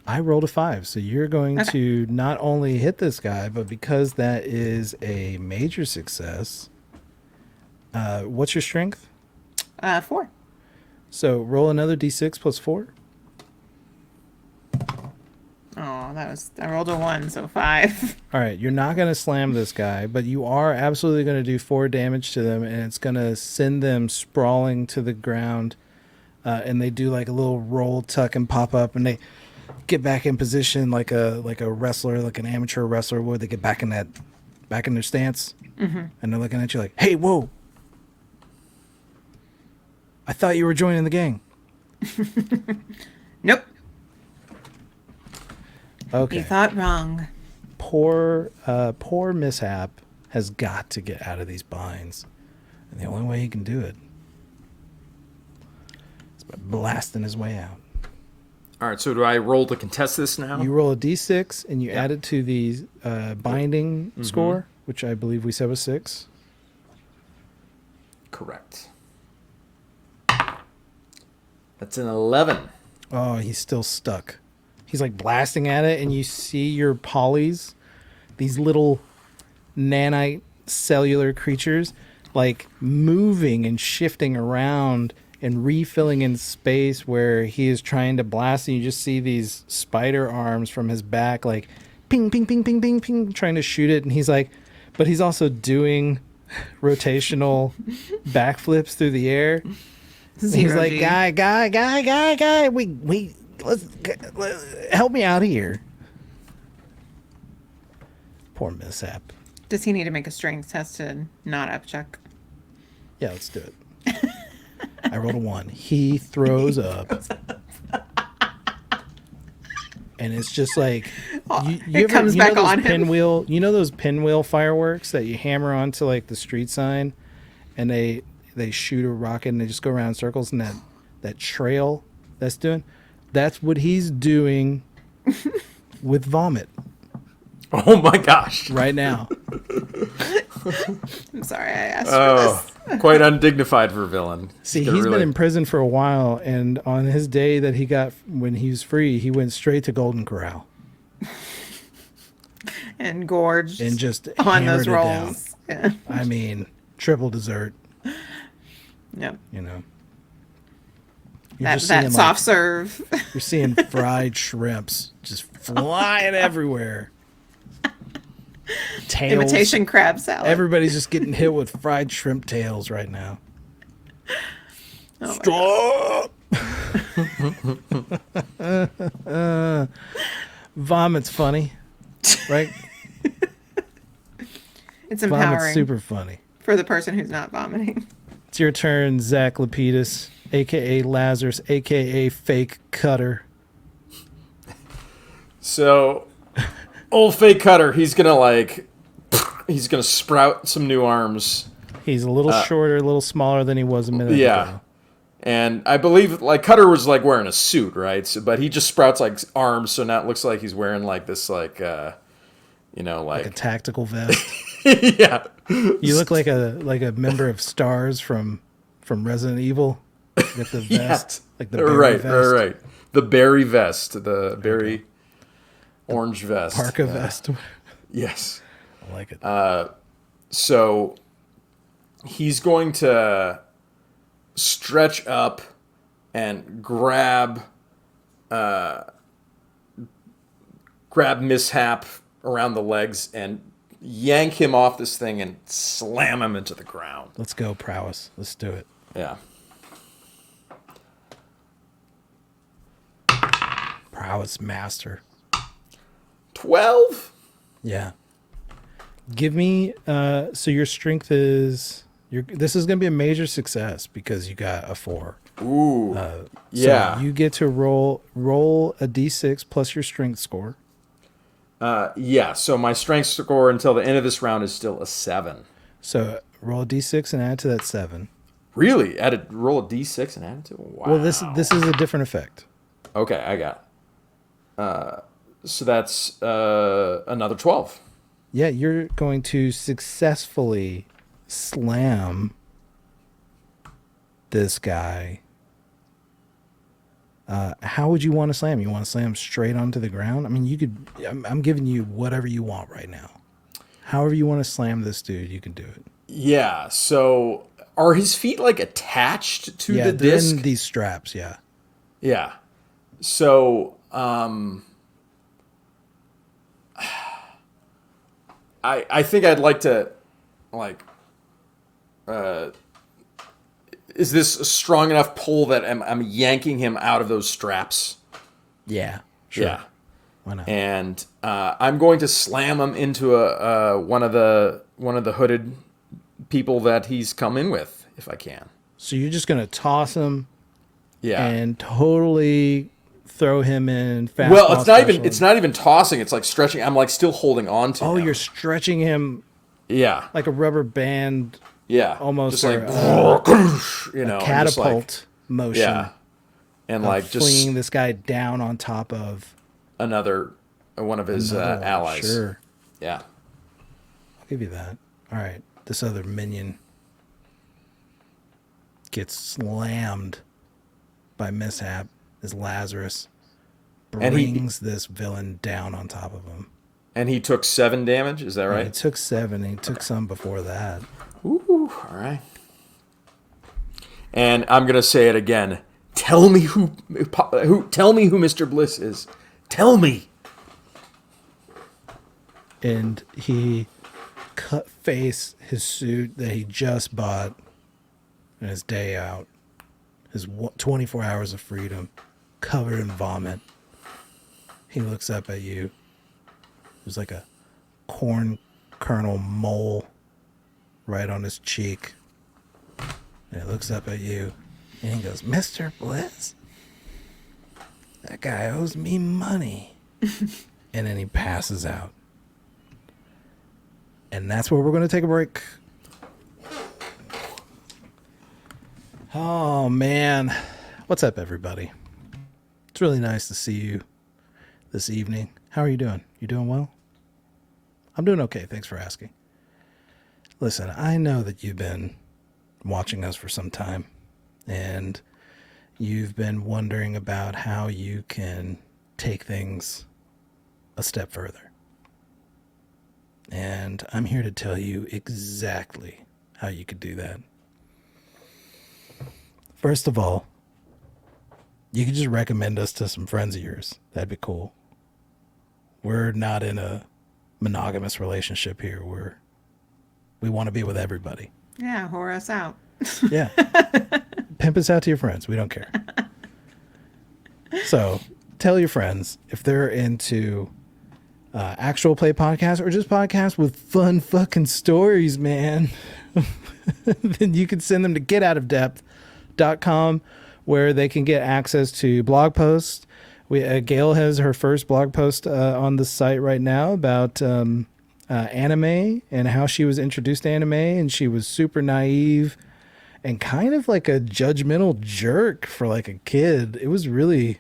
I rolled a 5, so you're going to not only hit this guy, but because that is a major success. What's your strength? 4. So roll another d6 plus 4. Oh, I rolled a 1, so 5. All right, you're not going to slam this guy, but you are absolutely going to do 4 damage to them, and it's going to send them sprawling to the ground. And they do like a little roll, tuck, and pop up, and they get back in position like a wrestler, like an amateur wrestler would. They get back in their stance, and they're looking at you like, "Hey, whoa! I thought you were joining the gang." Nope. Okay. You thought wrong. Poor Mishap has got to get out of these binds, and the only way he can do it is by blasting his way out. all right, so do I roll to contest this now? You roll a d6 and you add it to the binding score, which I believe we said was 6. Correct. That's an 11. Oh, he's still stuck. He's like blasting at it, and you see your polys, these little nanite cellular creatures, like moving and shifting around and refilling in space where he is trying to blast, and you just see these spider arms from his back, like ping, ping, ping, ping, ping, ping, trying to shoot it. And he's like, but he's also doing rotational backflips through the air. He's like, G. guy, let's help me out here. Poor Mishap. Does he need to make a strength test to not upchuck? Yeah, let's do it. I rolled a 1. He throws up. And it's just like It comes back on him. pinwheel. You know those pinwheel fireworks that you hammer onto like the street sign, and they shoot a rocket and they just go around in circles, and that trail that's what he's doing with vomit Oh my gosh. right now. I'm sorry I asked for this. Quite undignified for a villain. See, Gonna he's really- been in prison for a while, and on his day that he got when he was free, he went straight to Golden Corral And gorged and just on hammered those it down. rolls. Yeah. I mean, triple dessert, Yep. you know. That seeing, soft serve. You're seeing fried shrimps just flying everywhere. Tails. Imitation crab salad. Everybody's just getting hit with fried shrimp tails right now. Oh Stop! Vomit's funny, right? It's Vomit's empowering super funny. for the person who's not vomiting. It's your turn, Zack Lapidus, a.k.a. Lazarus, a.k.a. Fake Cutter. So, old fake Cutter, he's gonna sprout some new arms. He's a little shorter, a little smaller than he was a minute ago. And I believe like Cutter was like wearing a suit, right? So, but he just sprouts like arms, so now it looks like he's wearing like this like Like a tactical vest. yeah. You look like a member of Stars from Resident Evil. With the vest, like the berry vest. Right. The berry vest, the berry orange vest. Parka vest. Yes. I like it. So he's going to stretch up and grab Mishap around the legs and yank him off this thing and slam him into the ground. Let's go, prowess. Let's do it. Yeah. Prowess master. 12? Yeah. Give me so your strength is this is gonna be a major success because you got a 4. Ooh. So you get to roll a d6 plus your strength score. Yeah, so my strength score until the end of this round is still a 7. So roll a d6 and add to that 7. Really? Roll a d6 and add it to it? Wow. Well, this is a different effect. Okay, I got it. So that's another 12. Yeah, you're going to successfully slam this guy. How would you want to slam? You want to slam straight onto the ground? I mean, you could. I'm giving you whatever you want right now. However you want to slam this dude, you can do it. Yeah, so are his feet like attached to Yeah, the they're disc? in these straps. Yeah. Yeah. So, I think I'd like to, is this a strong enough pull that I'm yanking him out of those straps? Yeah. Sure. Yeah. Why not? And I'm going to slam him into one of the hooded people that he's come in with, if I can. So you're just gonna toss him Yeah. and totally throw him in fastball. Well, it's special. not even tossing. It's like stretching. I'm like still holding on to him. Oh, you're stretching him Yeah. like a rubber band, Yeah. almost just like, or, you know, just catapult like, motion. yeah. And of like just flinging this guy down on top of one of his another one. allies. Sure, Yeah. I'll give you that. All right, this other minion gets slammed by Mishap as Lazarus And he- brings this villain down on top of him. And he took 7 damage. Is that He right? took 7. He took some before that. Ooh. All right. And I'm gonna say it again. Tell me who Mr. Bliss is. Tell me. And he cut face his suit that he just bought on his day out. His 24 hours of freedom, covered in vomit. He looks up at you. There's like a corn kernel mole right on his cheek. And he looks up at you and he goes, Mr. Bliss? That guy owes me money. And then he passes out. And that's where we're going to take a break. Oh, man. What's up, everybody? It's really nice to see you this evening. How are you doing? You doing well? I'm doing okay. Thanks for asking. Listen, I know that you've been watching us for some time, and you've been wondering about how you can take things a step further. And I'm here to tell you exactly how you could do that. First of all, you could just recommend us to some friends of yours. That'd be cool. We're not in a monogamous relationship here. We want to be with everybody. Yeah, whore us out. Yeah. Pimp us out to your friends. We don't care. So tell your friends if they're into actual play podcasts or just podcasts with fun fucking stories, man. Then you can send them to getoutofdepth.com where they can get access to blog posts. Gail has her first blog post on the site right now about anime and how she was introduced to anime, and she was super naive and kind of like a judgmental jerk for like a kid. It was really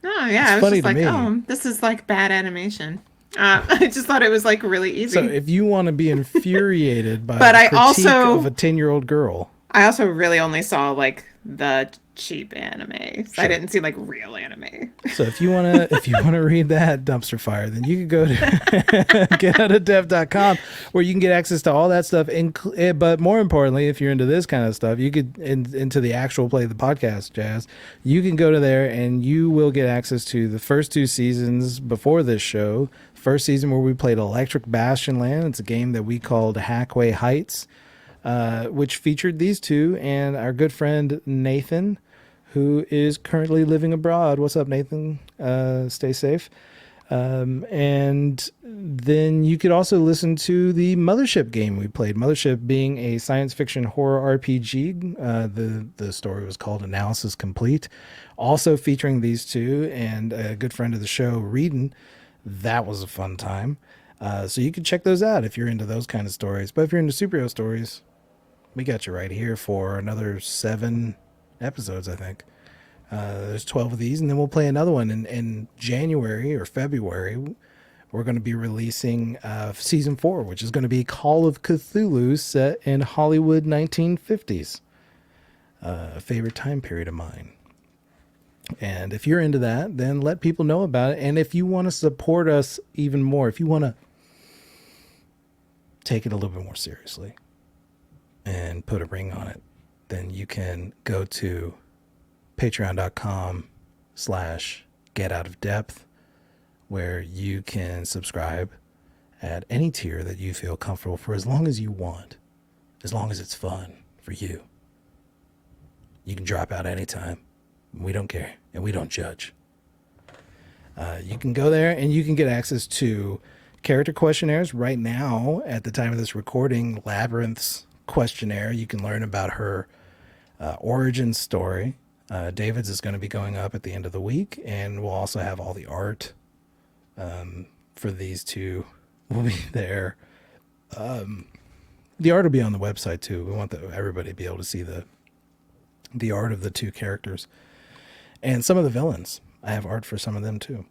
I was funny just like, to me. oh, this is like bad animation. I just thought it was like really easy. So if you want to be infuriated by But the I critique also- of a 10-year-old girl, I also really only saw like the cheap anime. So Sure. I didn't see like real anime. so if you wanna read that dumpster fire, then you can go to getoutofdev.com where you can get access to all that stuff. But more importantly, if you're into this kind of stuff, you could into the actual play the podcast jazz. You can go to there and you will get access to the first 2 seasons before this show. First season where we played Electric Bastion Land. It's a game that we called Hackway Heights, which featured these two and our good friend Nathan, who is currently living abroad. What's up, Nathan? Stay safe. And then you could also listen to the Mothership game we played. Mothership being a science fiction horror RPG. The story was called Analysis Complete. Also featuring these two and a good friend of the show, Reedon. That was a fun time. So you can check those out if you're into those kind of stories. But if you're into superhero stories, we got you right here for another 7 episodes, I think. There's 12 of these, and then we'll play another one in January or February. We're going to be releasing season 4, which is going to be Call of Cthulhu set in Hollywood 1950s. A favorite time period of mine. And if you're into that, then let people know about it. And if you want to support us even more, if you want to take it a little bit more seriously and put a ring on it, then you can go to patreon.com/getoutofdepth where you can subscribe at any tier that you feel comfortable for as long as you want, as long as it's fun for you. You can drop out anytime. We don't care, and we don't judge. You can go there, and you can get access to character questionnaires. Right now, at the time of this recording, Labyrinth's questionnaire, you can learn about her origin story. David's is going to be going up at the end of the week, and we'll also have all the art for these two will be there. The art will be on the website, too. We want everybody to be able to see the art of the 2 characters. And some of the villains. I have art for some of them too.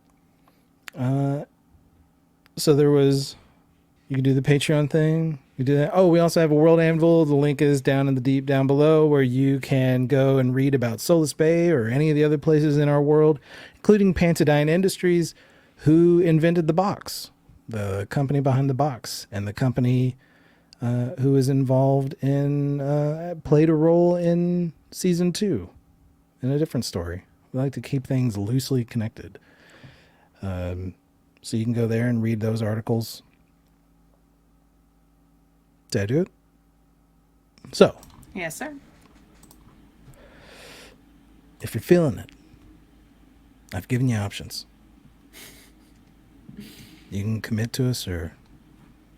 So there was, you can do the Patreon thing. You do that. Oh, we also have a World Anvil. The link is down in the deep down below where you can go and read about Solus Bay or any of the other places in our world, including Pantodine Industries, who invented the box, the company behind the box, and the company who is involved in, played a role in season 2 in a different story. We like to keep things loosely connected. So you can go there and read those articles. Did I do it? So, Yes, sir. if you're feeling it, I've given you options. You can commit to us or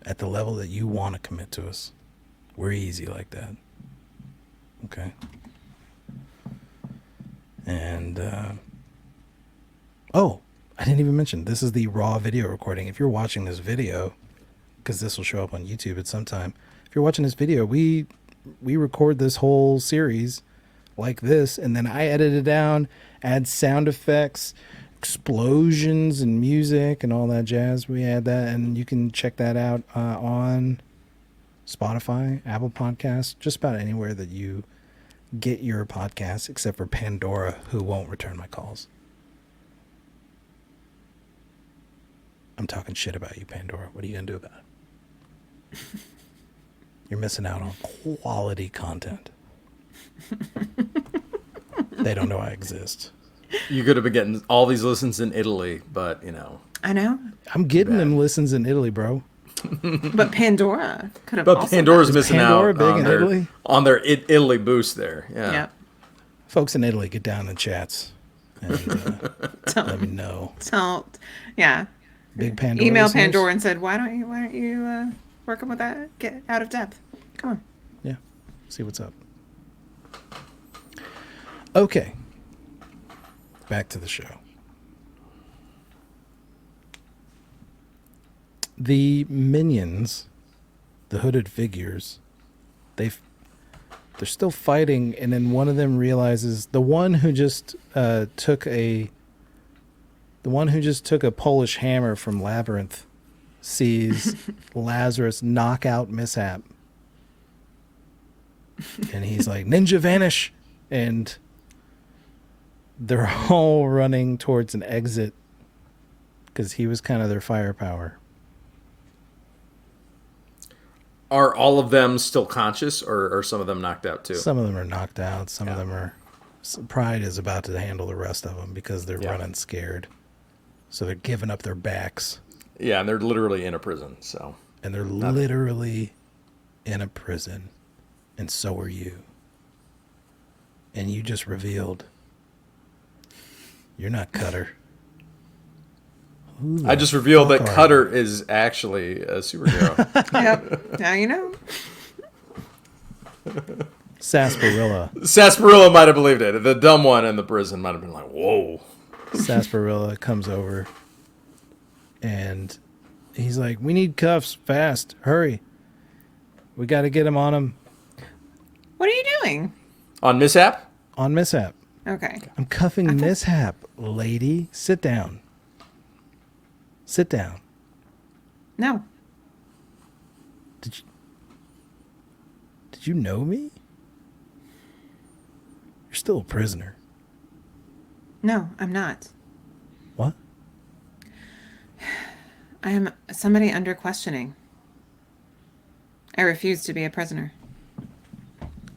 at the level that you want to commit to us. We're easy like that. Okay. And, oh, I didn't even mention, this is the raw video recording. If you're watching this video, because this will show up on YouTube at some time, if you're watching this video, we record this whole series like this, and then I edit it down, add sound effects, explosions and music and all that jazz. We add that, and you can check that out on Spotify, Apple Podcasts, just about anywhere that you get your podcasts, except for Pandora, who won't return my calls. I'm talking shit about you, Pandora. What are you going to do about it? You're missing out on quality content. They don't know I exist. You could have been getting all these listens in Italy, but, I know. I'm getting them listens in Italy, bro. But Pandora could have But also Pandora's done. missing Pandora out big on in their, Italy? on their Italy boost there. Yeah. Yep. Folks in Italy, get down in the chats and let me know. Yeah. Big Pandora. Email listeners? Pandora and said, why don't you working with that? Get out of depth. Come on. Yeah. See what's up. Okay. Back to the show. The minions, the hooded figures, they're still fighting, and then one of them realizes the one who just took a Polish hammer from Labyrinth sees Lazarus knock out Mishap, and he's like, "Ninja vanish!" And they're all running towards an exit because he was kind of their firepower. Are all of them still conscious, or are some of them knocked out too? Some of them are knocked out. Some of them are. Pride is about to handle the rest of them because they're running scared. So they're giving up their backs. Yeah, and they're literally in a prison. So. And they're literally in a prison. And so are you. And you just revealed you're not Cutter. I just revealed that Cutter is actually a superhero. Yep. Now you know. Sarsaparilla might have believed it. The dumb one in the prison might have been like, whoa. Sarsaparilla comes over and he's like, we need cuffs fast. Hurry. We got to get him on him. What are you doing? On Mishap? On Mishap. Okay. I'm cuffing Mishap, lady. Sit down. Sit down. No. Did you know me? You're still a prisoner. No, I'm not. What? I am somebody under questioning. I refuse to be a prisoner.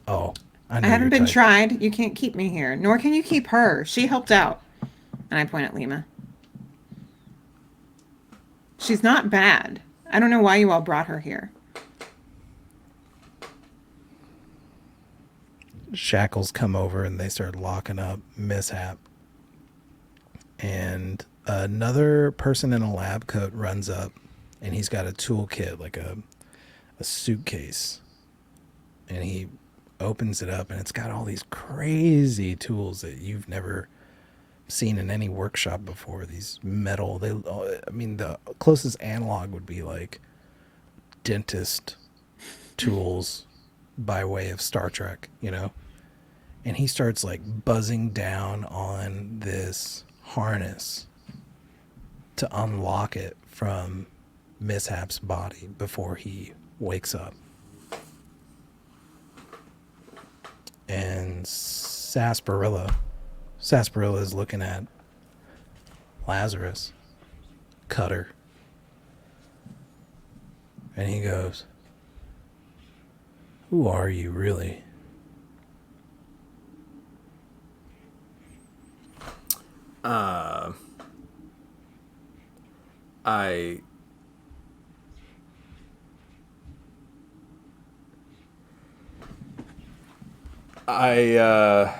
Oh, I I haven't been tried. You can't keep me here. Nor can you keep her. She helped out. And I point at Lima. She's not bad. I don't know why you all brought her here. Shackles come over and they start locking up Mishap. And another person in a lab coat runs up and he's got a toolkit, like a suitcase. And he opens it up and it's got all these crazy tools that you've never seen in any workshop before. These metal, the closest analog would be like dentist tools by way of Star Trek, and he starts like buzzing down on this harness to unlock it from Mishap's body before he wakes up. And Sarsaparilla is looking at Lazarus, Cutter, and he goes, Who are you, really? I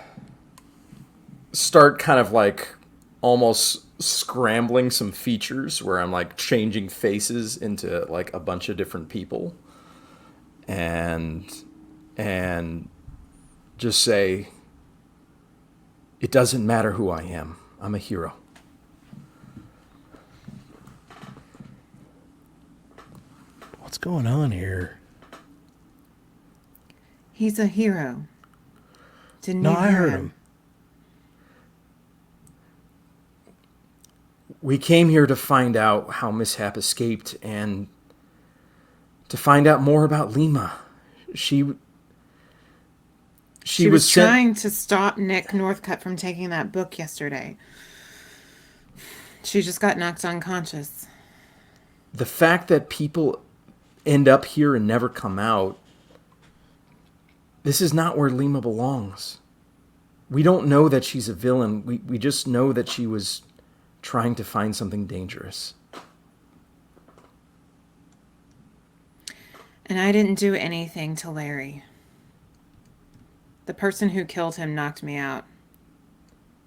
start kind of like almost scrambling some features where I'm like changing faces into like a bunch of different people and just say, it doesn't matter who I am. I'm a hero. What's going on here? He's a hero. Didn't No, you I hear heard him. We came here to find out how Mishap escaped and to find out more about Lima. She was sent. trying to stop Nick Northcutt from taking that book yesterday. She just got knocked unconscious. The fact that people end up here and never come out, this is not where Lima belongs. We don't know that she's a villain. We just know that she was trying to find something dangerous. And I didn't do anything to Larry. The person who killed him knocked me out.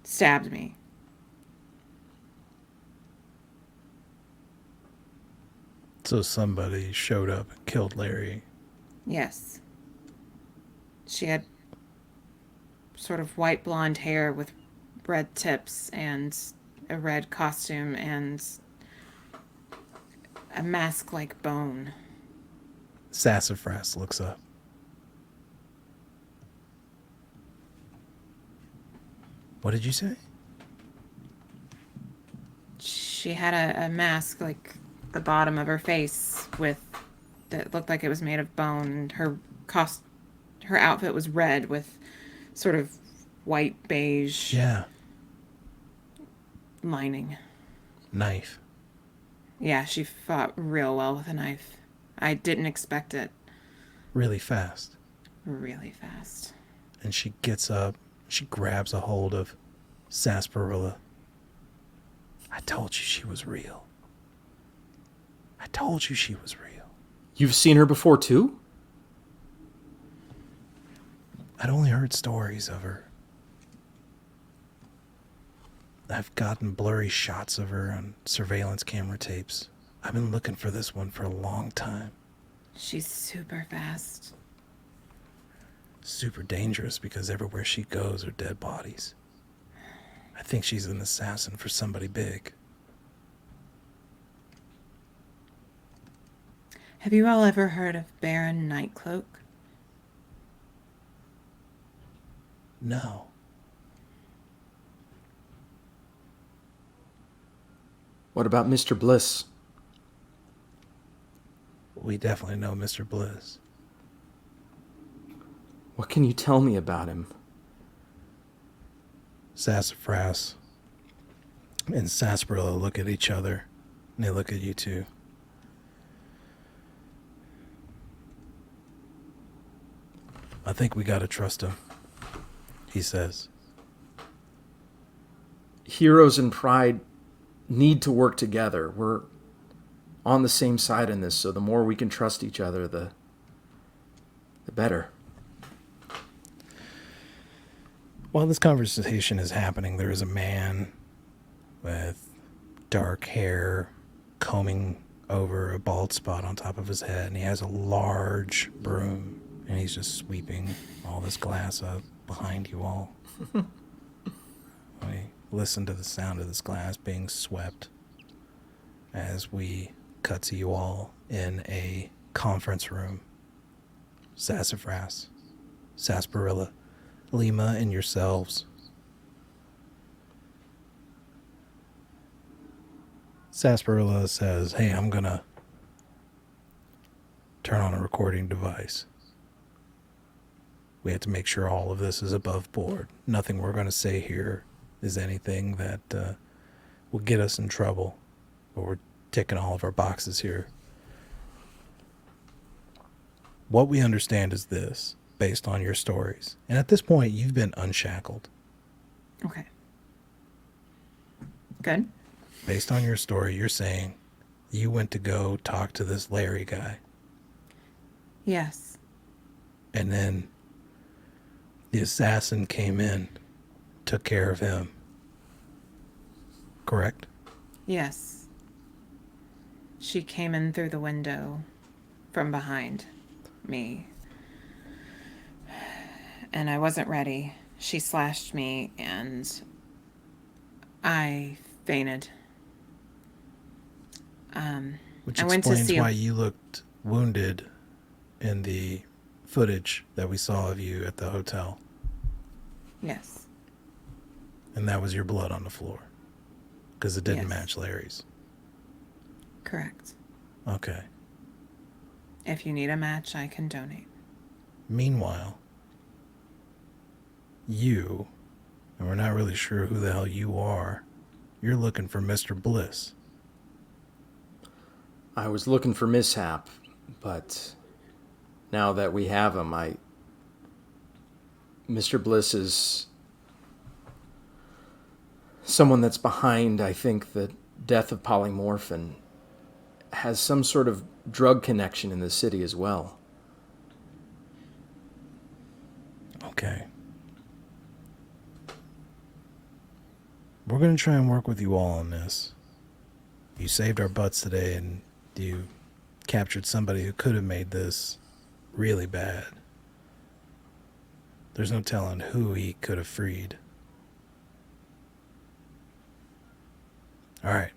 Stabbed me. So somebody showed up and killed Larry. Yes. She had sort of white blonde hair with red tips and a red costume and a mask like bone. Sassafras looks up. What did you say? She had a mask like the bottom of her face with that looked like it was made of bone. Her outfit was red with sort of white beige Yeah. lining. Knife. Yeah, she fought real well with a knife. I didn't expect it. Really fast. Really fast. And she gets up. She grabs a hold of Sarsaparilla. I told you she was real. I told you she was real. You've seen her before too? I'd only heard stories of her. I've gotten blurry shots of her on surveillance camera tapes. I've been looking for this one for a long time. She's super fast. Super dangerous because everywhere she goes are dead bodies. I think she's an assassin for somebody big. Have you all ever heard of Baron Nightcloak? No. What about Mr. Bliss? We definitely know Mr. Bliss. What can you tell me about him? Sassafras and Sarsaparilla look at each other, and they look at you too. I think we gotta trust him, he says. Heroes and Pride need to work together. We're on the same side in this, so the more we can trust each other, the better. While this conversation is happening, there is a man with dark hair combing over a bald spot on top of his head, and he has a large broom, and he's just sweeping all this glass up behind you all. We listen to the sound of this glass being swept as we cut to you all in a conference room. Sassafras, Sarsaparilla, Lima, and yourselves. Sarsaparilla says, hey, I'm gonna turn on a recording device. We have to make sure all of this is above board. Nothing we're going to say here is anything that will get us in trouble. But we're ticking all of our boxes here. What we understand is this, based on your stories. And at this point, you've been unshackled. Okay. Good. Based on your story, you're saying you went to go talk to this Larry guy. Yes. And then the assassin came in, took care of him. Correct? Yes. She came in through the window from behind me. And I wasn't ready. She slashed me and I fainted. Which I went to explains see why you looked wounded in the footage that we saw of you at the hotel. Yes. And that was your blood on the floor. Because it didn't Yes. match Larry's. Correct. Okay. If you need a match, I can donate. Meanwhile, you, and we're not really sure who the hell you are, you're looking for Mr. Bliss. I was looking for Mishap, but now that we have him, Mr. Bliss is someone that's behind, I think, the death of Polymorph and has some sort of drug connection in the city as well. Okay. We're going to try and work with you all on this. You saved our butts today and you captured somebody who could have made this really bad. There's no telling who he could have freed. All right.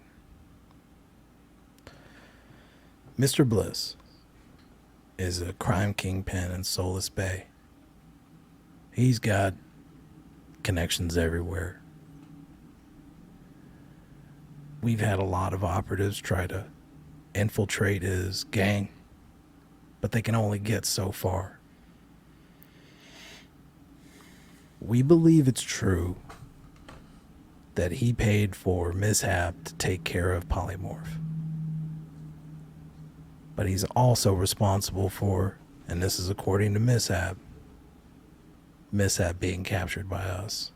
Mr. Bliss is a crime kingpin in Solace Bay. He's got connections everywhere. We've had a lot of operatives try to infiltrate his gang, but they can only get so far. We believe it's true that he paid for Mishap to take care of Polymorph. But he's also responsible for, and this is according to Mishap being captured by us.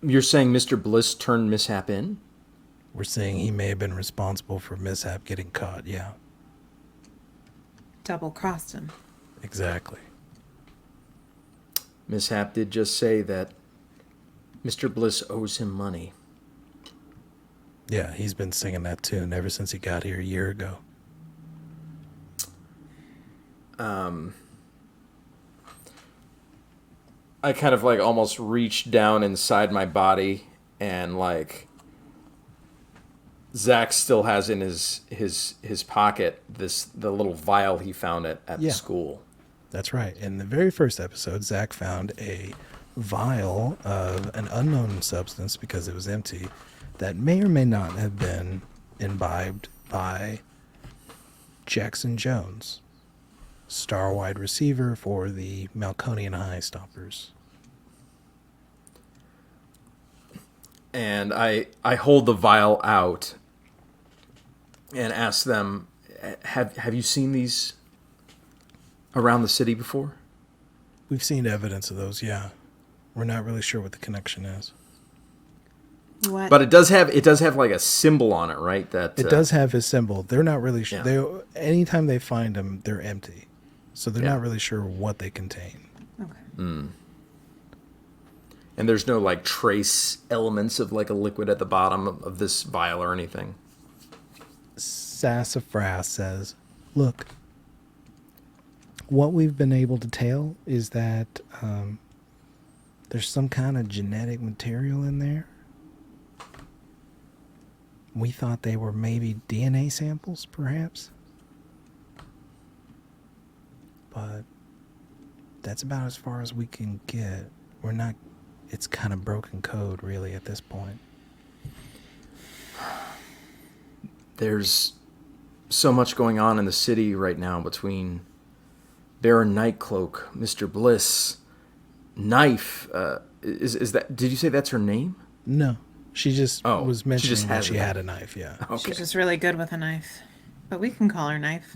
You're saying Mr. Bliss turned Mishap in? We're saying he may have been responsible for Mishap getting caught, yeah. Double-crossed him. Exactly. Mishap did just say that Mr. Bliss owes him money. Yeah, he's been singing that tune ever since he got here a year ago. I kind of like almost reached down inside my body and like Zack still has in his pocket the little vial he found at the school. That's right. In the very first episode, Zack found a vial of an unknown substance because it was empty that may or may not have been imbibed by Jackson Jones, star wide receiver for the Malconian High Stompers. And I hold the vial out and ask them, have you seen these around the city before? We've seen evidence of those, yeah. We're not really sure what the connection is. What? But it does have like a symbol on it, right? That It does have his symbol. They're not really sure. Yeah. Anytime they find them, they're empty. So they're Yeah. not really sure what they contain. Okay. And there's no like trace elements of like a liquid at the bottom of this vial or anything. Sassafras says, look, what we've been able to tell is that there's some kind of genetic material in there. We thought they were maybe DNA samples, perhaps. But that's about as far as we can get. It's kind of broken code, really, at this point. There's so much going on in the city right now between Baron Nightcloak, Mr. Bliss, Knife. Is that? Did you say that's her name? No, She just Oh, was she mentioning just that has she a had a knife. Yeah. Okay. She's just really good with a knife. But we can call her Knife.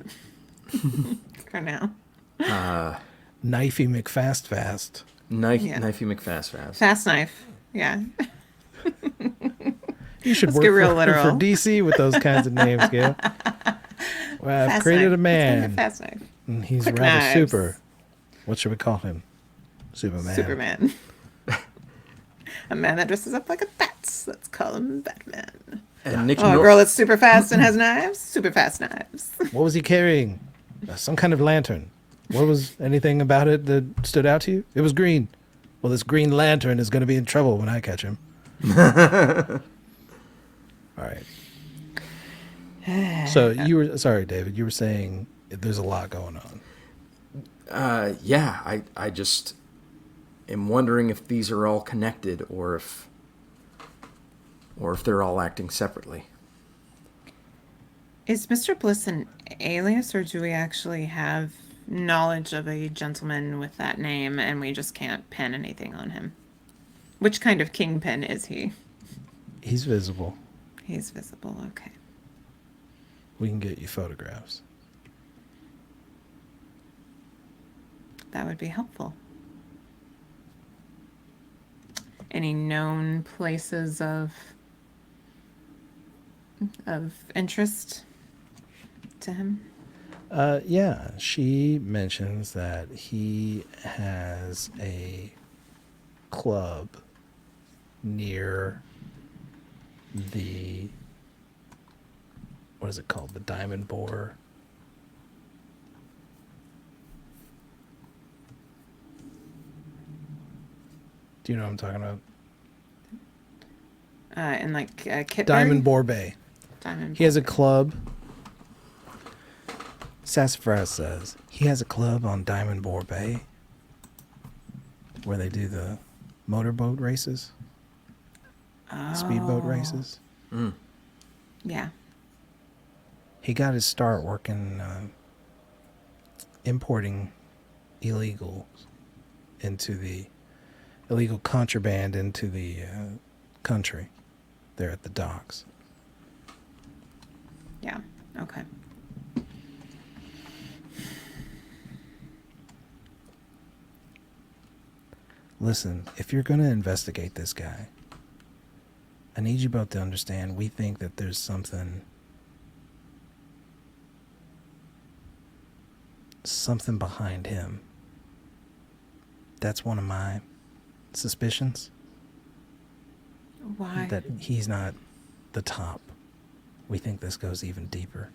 For now. Knifey McFast. Yeah. Knifey McFast. Fast Knife. Yeah. You should Let's work get real for literal. DC with those kinds of names, Gail. Well, I've Fast created Knife. a man. Fast Knife. And he's Quick rather knives. super. What should we call him? Superman. Superman. A man that dresses up like a bat. Let's call him Batman. And Nick Oh, a Nor- girl that's super fast and has knives? Super fast knives. What was he carrying? Some kind of lantern. What was anything about it that stood out to you? It was green. Well, this green lantern is going to be in trouble when I catch him. All right. So you were sorry, David. You were saying there's a lot going on. Yeah, I just am wondering if these are all connected or if they're all acting separately. Is Mr. Bliss an alias, or do we actually have knowledge of a gentleman with that name and we just can't pin anything on him? Which kind of kingpin is he? He's visible. He's visible, okay. We can get you photographs. That would be helpful. Any known places of interest to him? Yeah, she mentions that he has a club near the, what is it called? The Diamond Boar. Do you know what I'm talking about? In like Kitbury? Diamond Boar Bay. Diamond He has a club. Sassafras says he has a club on Diamond Boar Bay where they do the motorboat races, speedboat races. Yeah. He got his start working importing illegal contraband into the country there at the docks. Yeah. Okay. Listen, if you're going to investigate this guy, I need you both to understand we think that there's something behind him. That's one of my suspicions. Why? That he's not the top. We think this goes even deeper.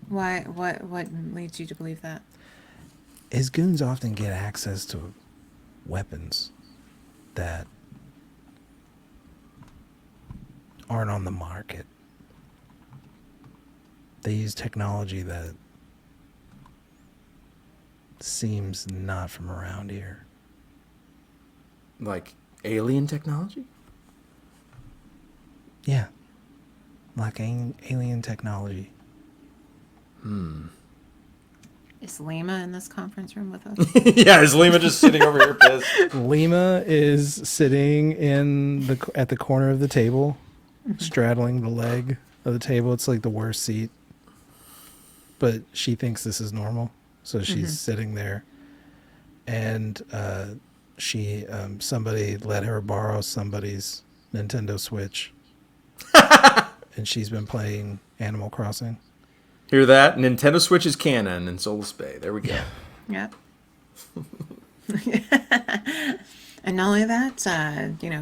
Why? What leads you to believe that? His goons often get access to weapons that aren't on the market. They use technology that seems not from around here. Like alien technology? Yeah. Like alien technology. Is Lima in this conference room with us? Yeah, is Lima just sitting over here pissed? Lima is sitting at the corner of the table, straddling the leg of the table. It's like the worst seat. But she thinks this is normal. So she's sitting there. And somebody let her borrow somebody's Nintendo Switch. And she's been playing Animal Crossing. Hear that? Nintendo Switch is canon in Solus Bay. There we go. Yeah. And not only that,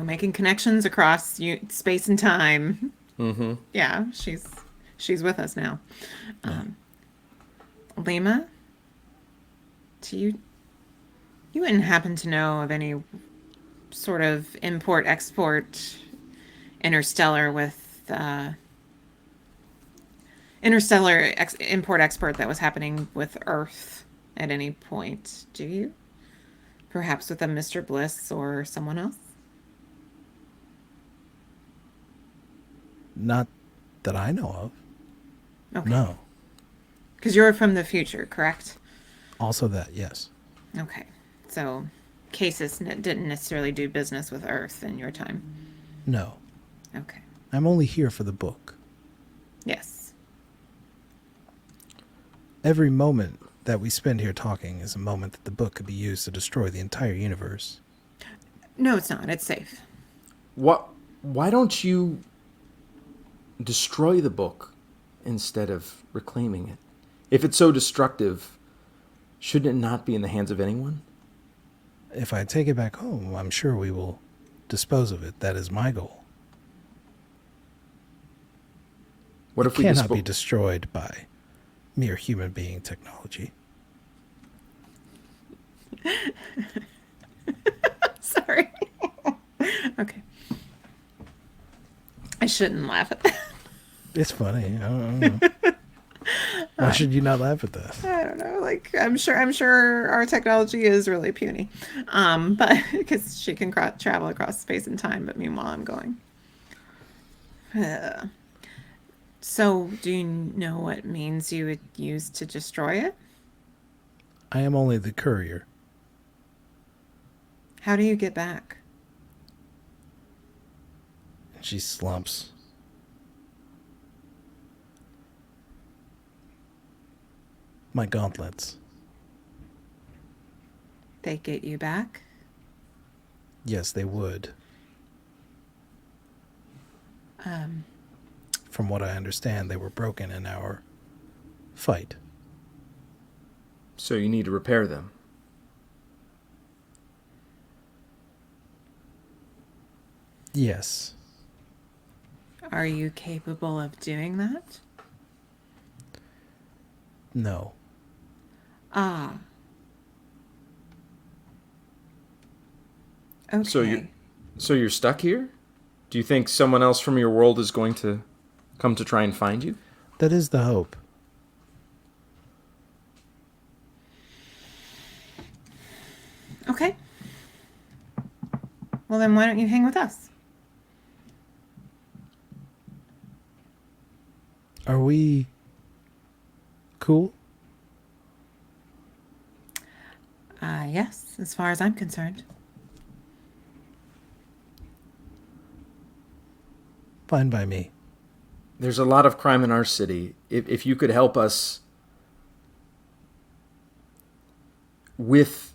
making connections across space and time. Mm-hmm. Yeah, she's with us now. Lima, you wouldn't happen to know of any sort of import-export interstellar import-export that was happening with Earth at any point, do you? Perhaps with a Mr. Bliss or someone else? Not that I know of. Okay. No. Because you're from the future, correct? Also that, yes. Okay. So, Cases didn't necessarily do business with Earth in your time. No. Okay. I'm only here for the book. Yes. Every moment that we spend here talking is a moment that the book could be used to destroy the entire universe. No, it's not. It's safe. Why don't you destroy the book instead of reclaiming it? If it's so destructive, shouldn't it not be in the hands of anyone? If I take it back home, I'm sure we will dispose of it. That is my goal. What It if we cannot be destroyed by mere human being technology. Sorry. Okay. I shouldn't laugh at that. It's funny. I don't know. Why should you not laugh at that? I don't know. Like, I'm sure our technology is really puny. But because she can travel across space and time, but meanwhile I'm going. So, do you know what means you would use to destroy it? I am only the courier. How do you get back? She slumps. My gauntlets. They get you back? Yes, they would. From what I understand, they were broken in our fight. So you need to repair them. Yes. Are you capable of doing that? No. Ah. Okay. So you're stuck here? Do you think someone else from your world is going to come to try and find you? That is the hope. Okay. Well, then why don't you hang with us? Are we cool? Yes, as far as I'm concerned. Fine by me. There's a lot of crime in our city. If you could help us with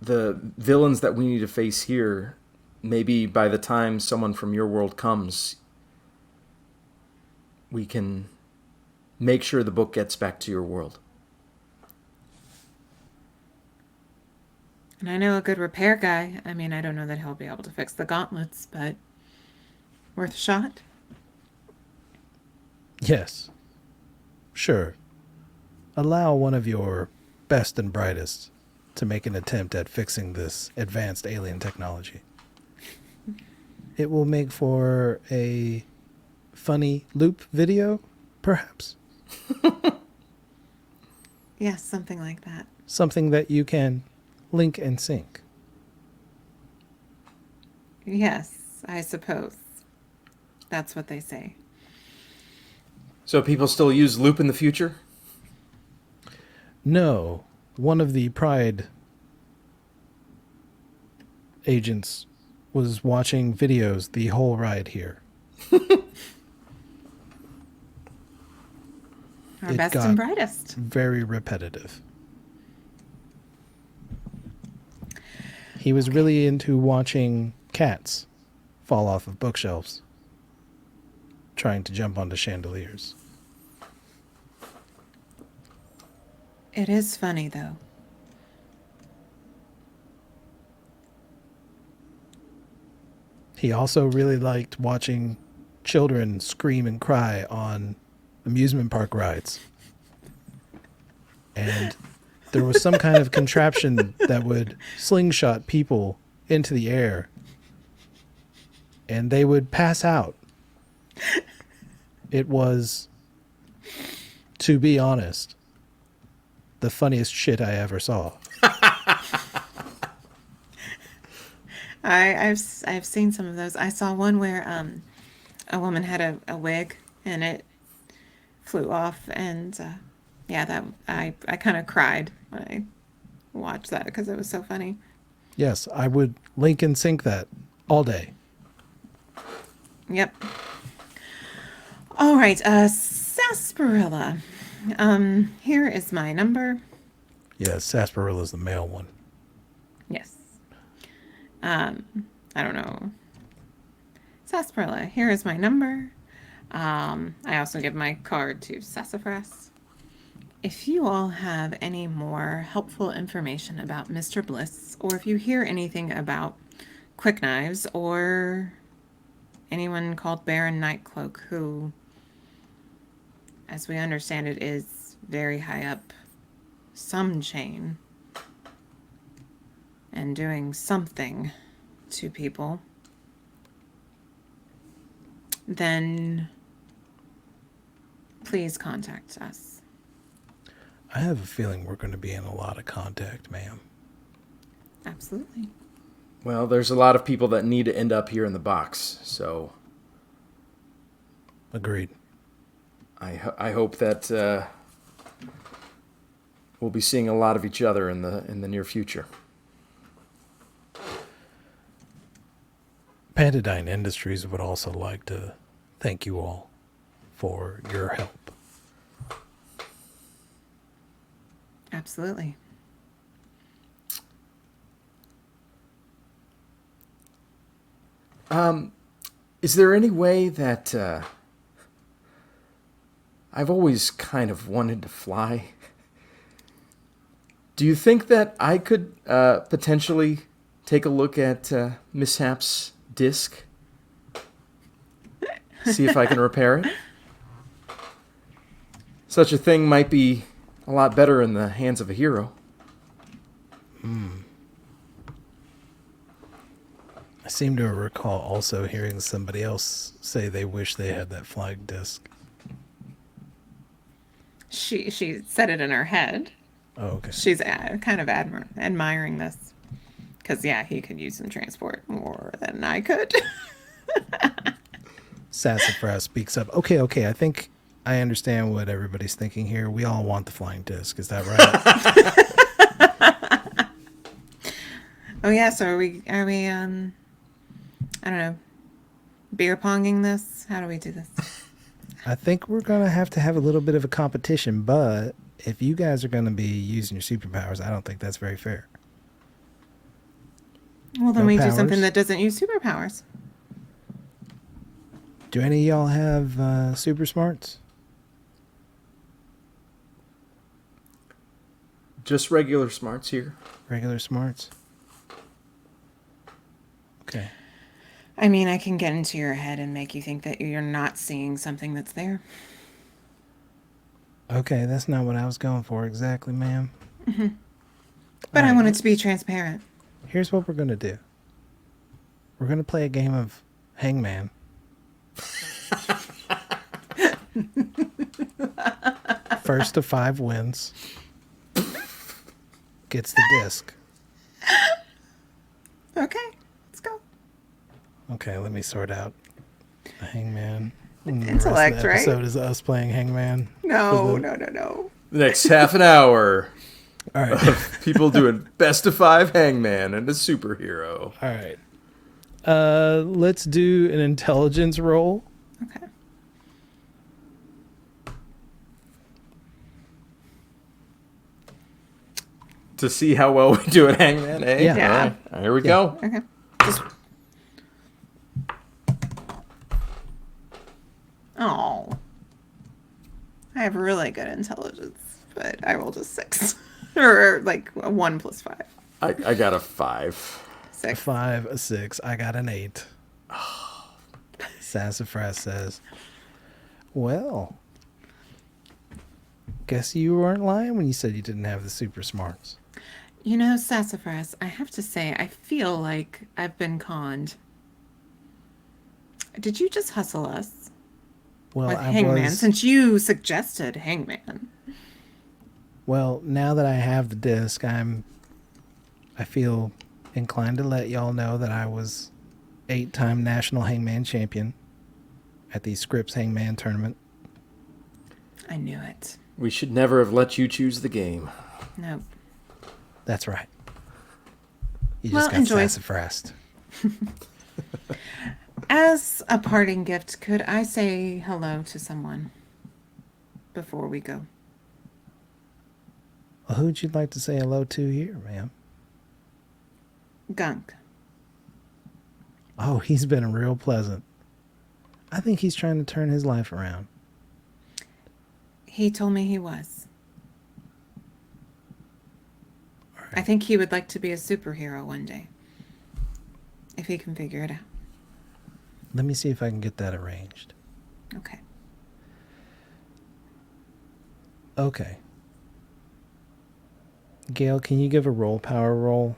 the villains that we need to face here, maybe by the time someone from your world comes, we can make sure the book gets back to your world. And I know a good repair guy. I mean, I don't know that he'll be able to fix the gauntlets, but worth a shot? Yes. Sure. Allow one of your best and brightest to make an attempt at fixing this advanced alien technology. It will make for a funny loop video, perhaps. Yes, something like that. Something that you can link and sync. Yes, I suppose. That's what they say. So people still use loop in the future? No, one of the Pride agents was watching videos the whole ride here. Our It best got and brightest. very repetitive. He was really into watching cats fall off of bookshelves, trying to jump onto chandeliers. It is funny, though. He also really liked watching children scream and cry on amusement park rides. And there was some kind of contraption that would slingshot people into the air, and they would pass out. It was, to be honest, the funniest shit I ever saw. I've seen some of those. I saw one where a woman had a wig and it flew off, and yeah, that I kind of cried when I watched that because it was so funny. Yes, I would link and sync that all day. Yep. All right, sarsaparilla. Here is my number. Yeah, Sasparilla's the male one. Yes. I don't know. Sarsaparilla, here is my number. I also give my card to Sassafras. If you all have any more helpful information about Mr. Bliss, or if you hear anything about Quick Knives, or anyone called Baron Nightcloak, who, as we understand it, is very high up some chain and doing something to people, then please contact us. I have a feeling we're going to be in a lot of contact, ma'am. Absolutely. Well, there's a lot of people that need to end up here in the box, so Agreed. I hope that we'll be seeing a lot of each other in the near future. Pandadyne Industries would also like to thank you all for your help. Absolutely. Is there any way that I've always kind of wanted to fly? Do you think that I could potentially take a look at Mishap's disc? See if I can repair it? Such a thing might be a lot better in the hands of a hero. I seem to recall also hearing somebody else say they wish they had that flying disc. She said it in her head. Oh, okay. She's kind of admiring this. Because, yeah, he could use some transport more than I could. Sassafras speaks up. Okay, I think I understand what everybody's thinking here. We all want the flying disc. Is that right? Oh, yeah, so are we, I don't know, beer ponging this? How do we do this? I think we're going to have a little bit of a competition, but if you guys are going to be using your superpowers, I don't think that's very fair. Well, then No we powers. do something that doesn't use superpowers. Do any of y'all have super smarts? Just regular smarts here. Regular smarts? Okay. I mean, I can get into your head and make you think that you're not seeing something that's there. Okay, that's not what I was going for exactly, ma'am. But I Alright. want it to be transparent. Here's what we're going to do. We're going to play a game of Hangman. First to 5 wins gets the disc. Okay, let's go. Okay, let me sort out the Hangman. Intellect, the right? episode is us playing Hangman. No. The next half an hour All right. of people doing best of 5 Hangman and a superhero. All right. Let's do an intelligence roll. Okay. To see how well we do at Hangman, eh? Yeah. Yeah. All right, here we go. Okay. Oh. I have really good intelligence, but I rolled a 6. or like a 1 plus 5. I got a 5. 6. 5, a 6. I got an 8. Sassafras says, well, guess you weren't lying when you said you didn't have the super smarts. You know, Sassafras, I have to say, I feel like I've been conned. Did you just hustle us Well, with Hangman since you suggested Hangman? Well, now that I have the disc, I feel inclined to let y'all know that I was 8-time national Hangman champion at the Scripps Hangman tournament. I knew it. We should never have let you choose the game. Nope. That's right. You Well, just got enjoy. sassafrassed. As a parting gift, could I say hello to someone before we go? Well, who'd you like to say hello to here, ma'am? Gunk. Oh, he's been real pleasant. I think he's trying to turn his life around. He told me he was. All I right. think he would like to be a superhero one day. If he can figure it out. Let me see if I can get that arranged. Okay. Okay. Gail, can you give a roll power roll?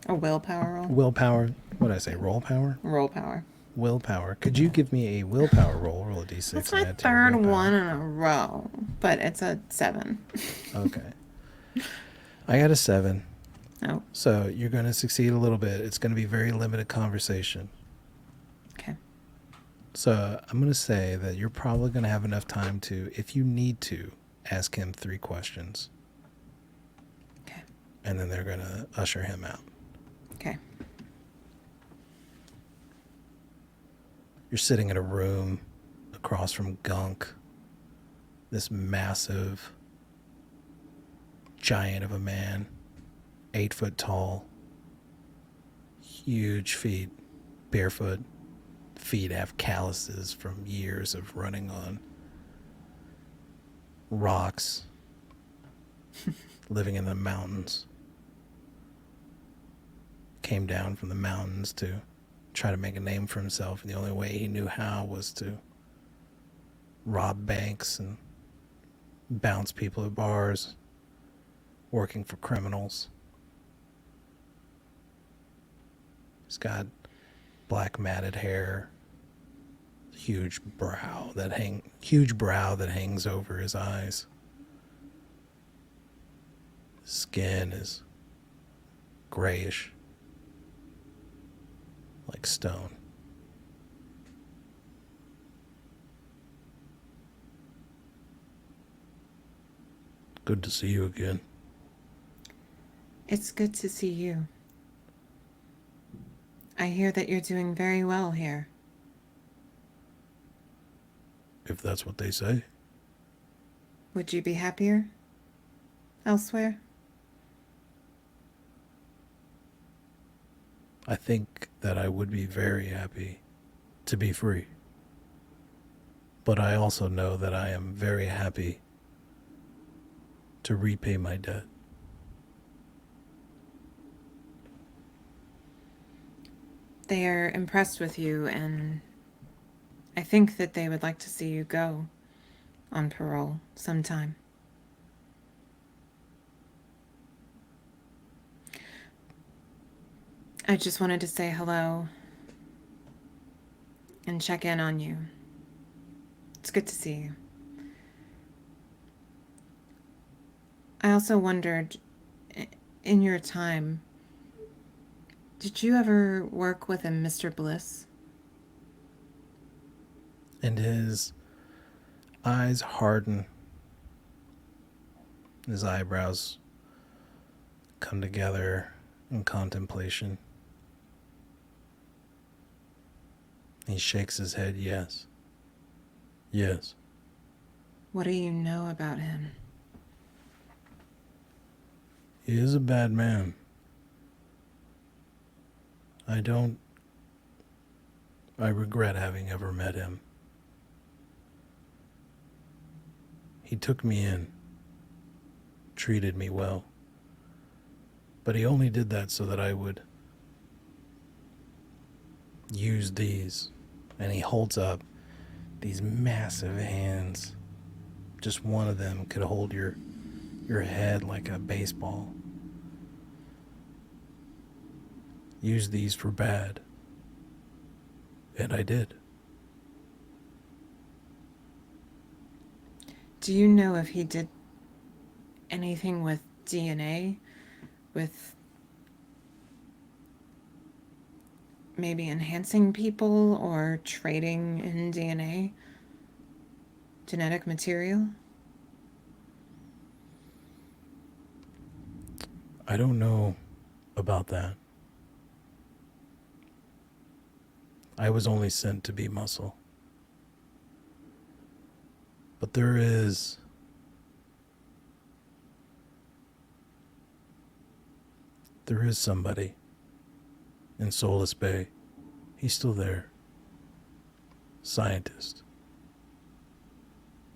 A willpower roll? Willpower. What did I say? Roll power? Roll power. Willpower. Could you give me a willpower roll? Roll a d6. That's and my add to your third willpower. one in a row, but it's a 7. Okay. I got a 7. Oh, So you're going to succeed a little bit. It's going to be very limited conversation. okay. So I'm going to say that you're probably going to have enough time to, if you need to, ask him 3 questions. Okay. And then they're going to usher him out. Okay. You're sitting in a room across from Gunk, this massive giant of a man, 8 foot tall, huge feet, barefoot. Feet have calluses from years of running on rocks, living in the mountains. Came down from the mountains to try to make a name for himself, and the only way he knew how was to rob banks and bounce people at bars, working for criminals. He's got black matted hair, huge brow that hangs over his eyes. Skin is grayish, like stone. Good to see you again. It's good to see you. I hear that you're doing very well here. If that's what they say. Would you be happier elsewhere? I think that I would be very happy to be free. But I also know that I am very happy to repay my debt. They are impressed with you, and I think that they would like to see you go on parole sometime. I just wanted to say hello and check in on you. It's good to see you. I also wondered, in your time, did you ever work with a Mr. Bliss? And his eyes harden. His eyebrows come together in contemplation. He shakes his head, yes. Yes. What do you know about him? He is a bad man. I regret having ever met him. He took me in, treated me well, but he only did that so that I would use these. And he holds up these massive hands. Just one of them could hold your head like a baseball. Use these for bad. And I did. Do you know if he did anything with DNA? With maybe enhancing people or trading in DNA? Genetic material? I don't know about that. I was only sent to be muscle. But there is somebody in Solace Bay. He's still there. Scientist.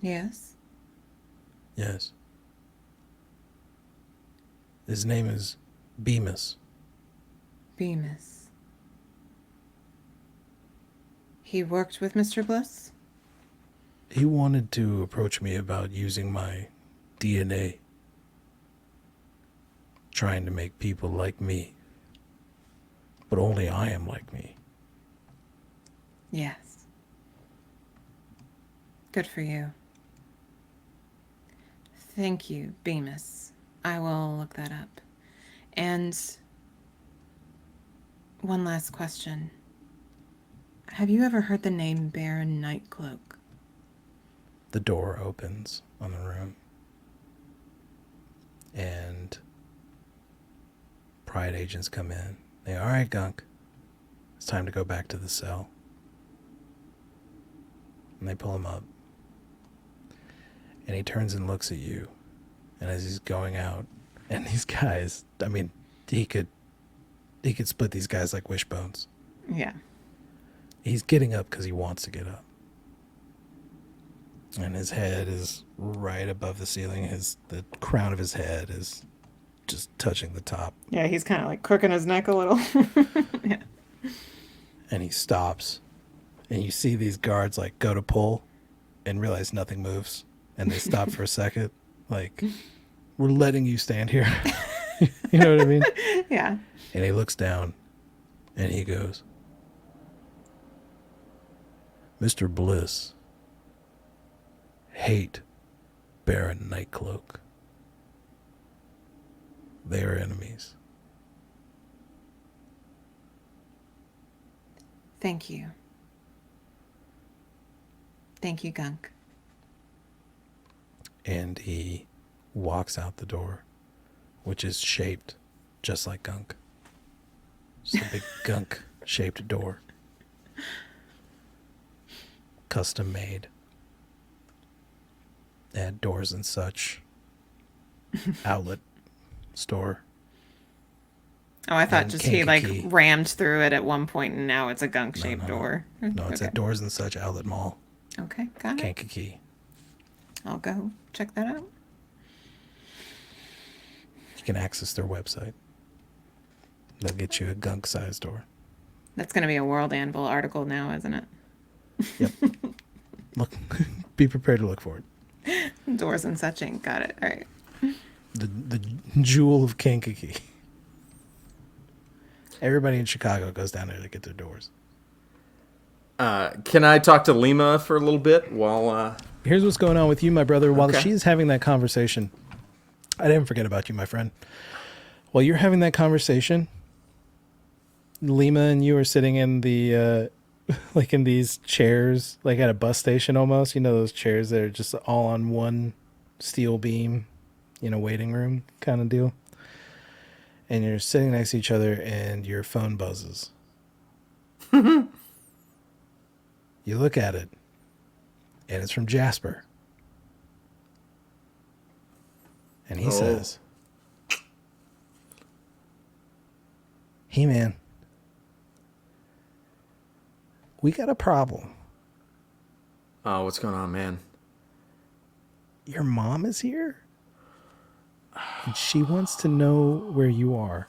Yes. Yes. His name is Bemis. Bemis. He worked with Mr. Bliss? He wanted to approach me about using my DNA. Trying to make people like me. But only I am like me. Yes. Good for you. Thank you, Bemis. I will look that up. And one last question. Have you ever heard the name Baron Nightcloak? The door opens on the room. And Pride agents come in. They, all right, Gunk. It's time to go back to the cell. And they pull him up. And he turns and looks at you. And as he's going out, and these guys, I mean, he could split these guys like wishbones. Yeah. He's getting up because he wants to get up. And his head is right above the ceiling. The crown of his head is just touching the top. Yeah, he's kind of like crooking his neck a little. Yeah. And he stops. And you see these guards like go to pull and realize nothing moves. And they stop for a second. Like, we're letting you stand here. You know what I mean? Yeah. And he looks down and he goes, Mr. Bliss, hate Baron Nightcloak. They are enemies. Thank you. Thank you, Gunk. And he walks out the door, which is shaped just like Gunk. Just a big Gunk-shaped door. Custom made. At Doors and Such outlet store. Oh, I thought And just he like Kankakee. rammed through it at one point and now it's a gunk-shaped door. No, it's Okay. at Doors and Such outlet mall. Okay, got it. Kankakee. I'll go check that out. You can access their website. They'll get you a gunk-sized door. That's going to be a World Anvil article now, isn't it? Yep. Look, be prepared to look for it. Doors and such ink. Got it. All right. The jewel of Kankakee. Everybody in Chicago goes down there to get their doors. Can I talk to Lima for a little bit while... Here's what's going on with you, my brother. While Okay. she's having that conversation, I didn't forget about you, my friend. While you're having that conversation, Lima and you are sitting in the, like in these chairs, like at a bus station almost. You know those chairs that are just all on one steel beam in a waiting room kind of deal. And you're sitting next to each other and your phone buzzes. You look at it. And it's from Jasper. And he says, hey, man, we got a problem. Oh, what's going on, man? Your mom is here? And she wants to know where you are.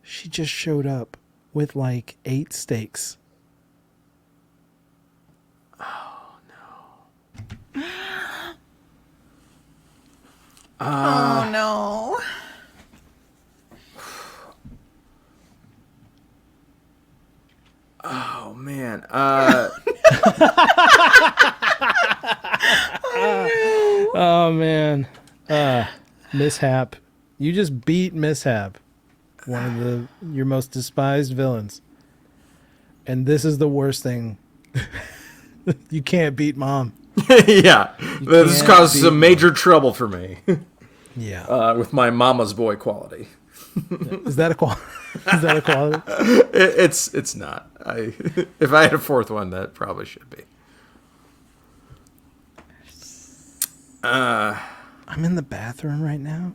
She just showed up with like 8 steaks. Oh, no. Oh, man. Oh, man. Mishap. You just beat Mishap. One of your most despised villains. And this is the worst thing. You can't beat Mom. Yeah. This can't caused beat some major trouble for me. Yeah. With my mama's boy quality. Is that a quality? Is that a quality? It's not. If I had a fourth one, that probably should be. I'm in the bathroom right now,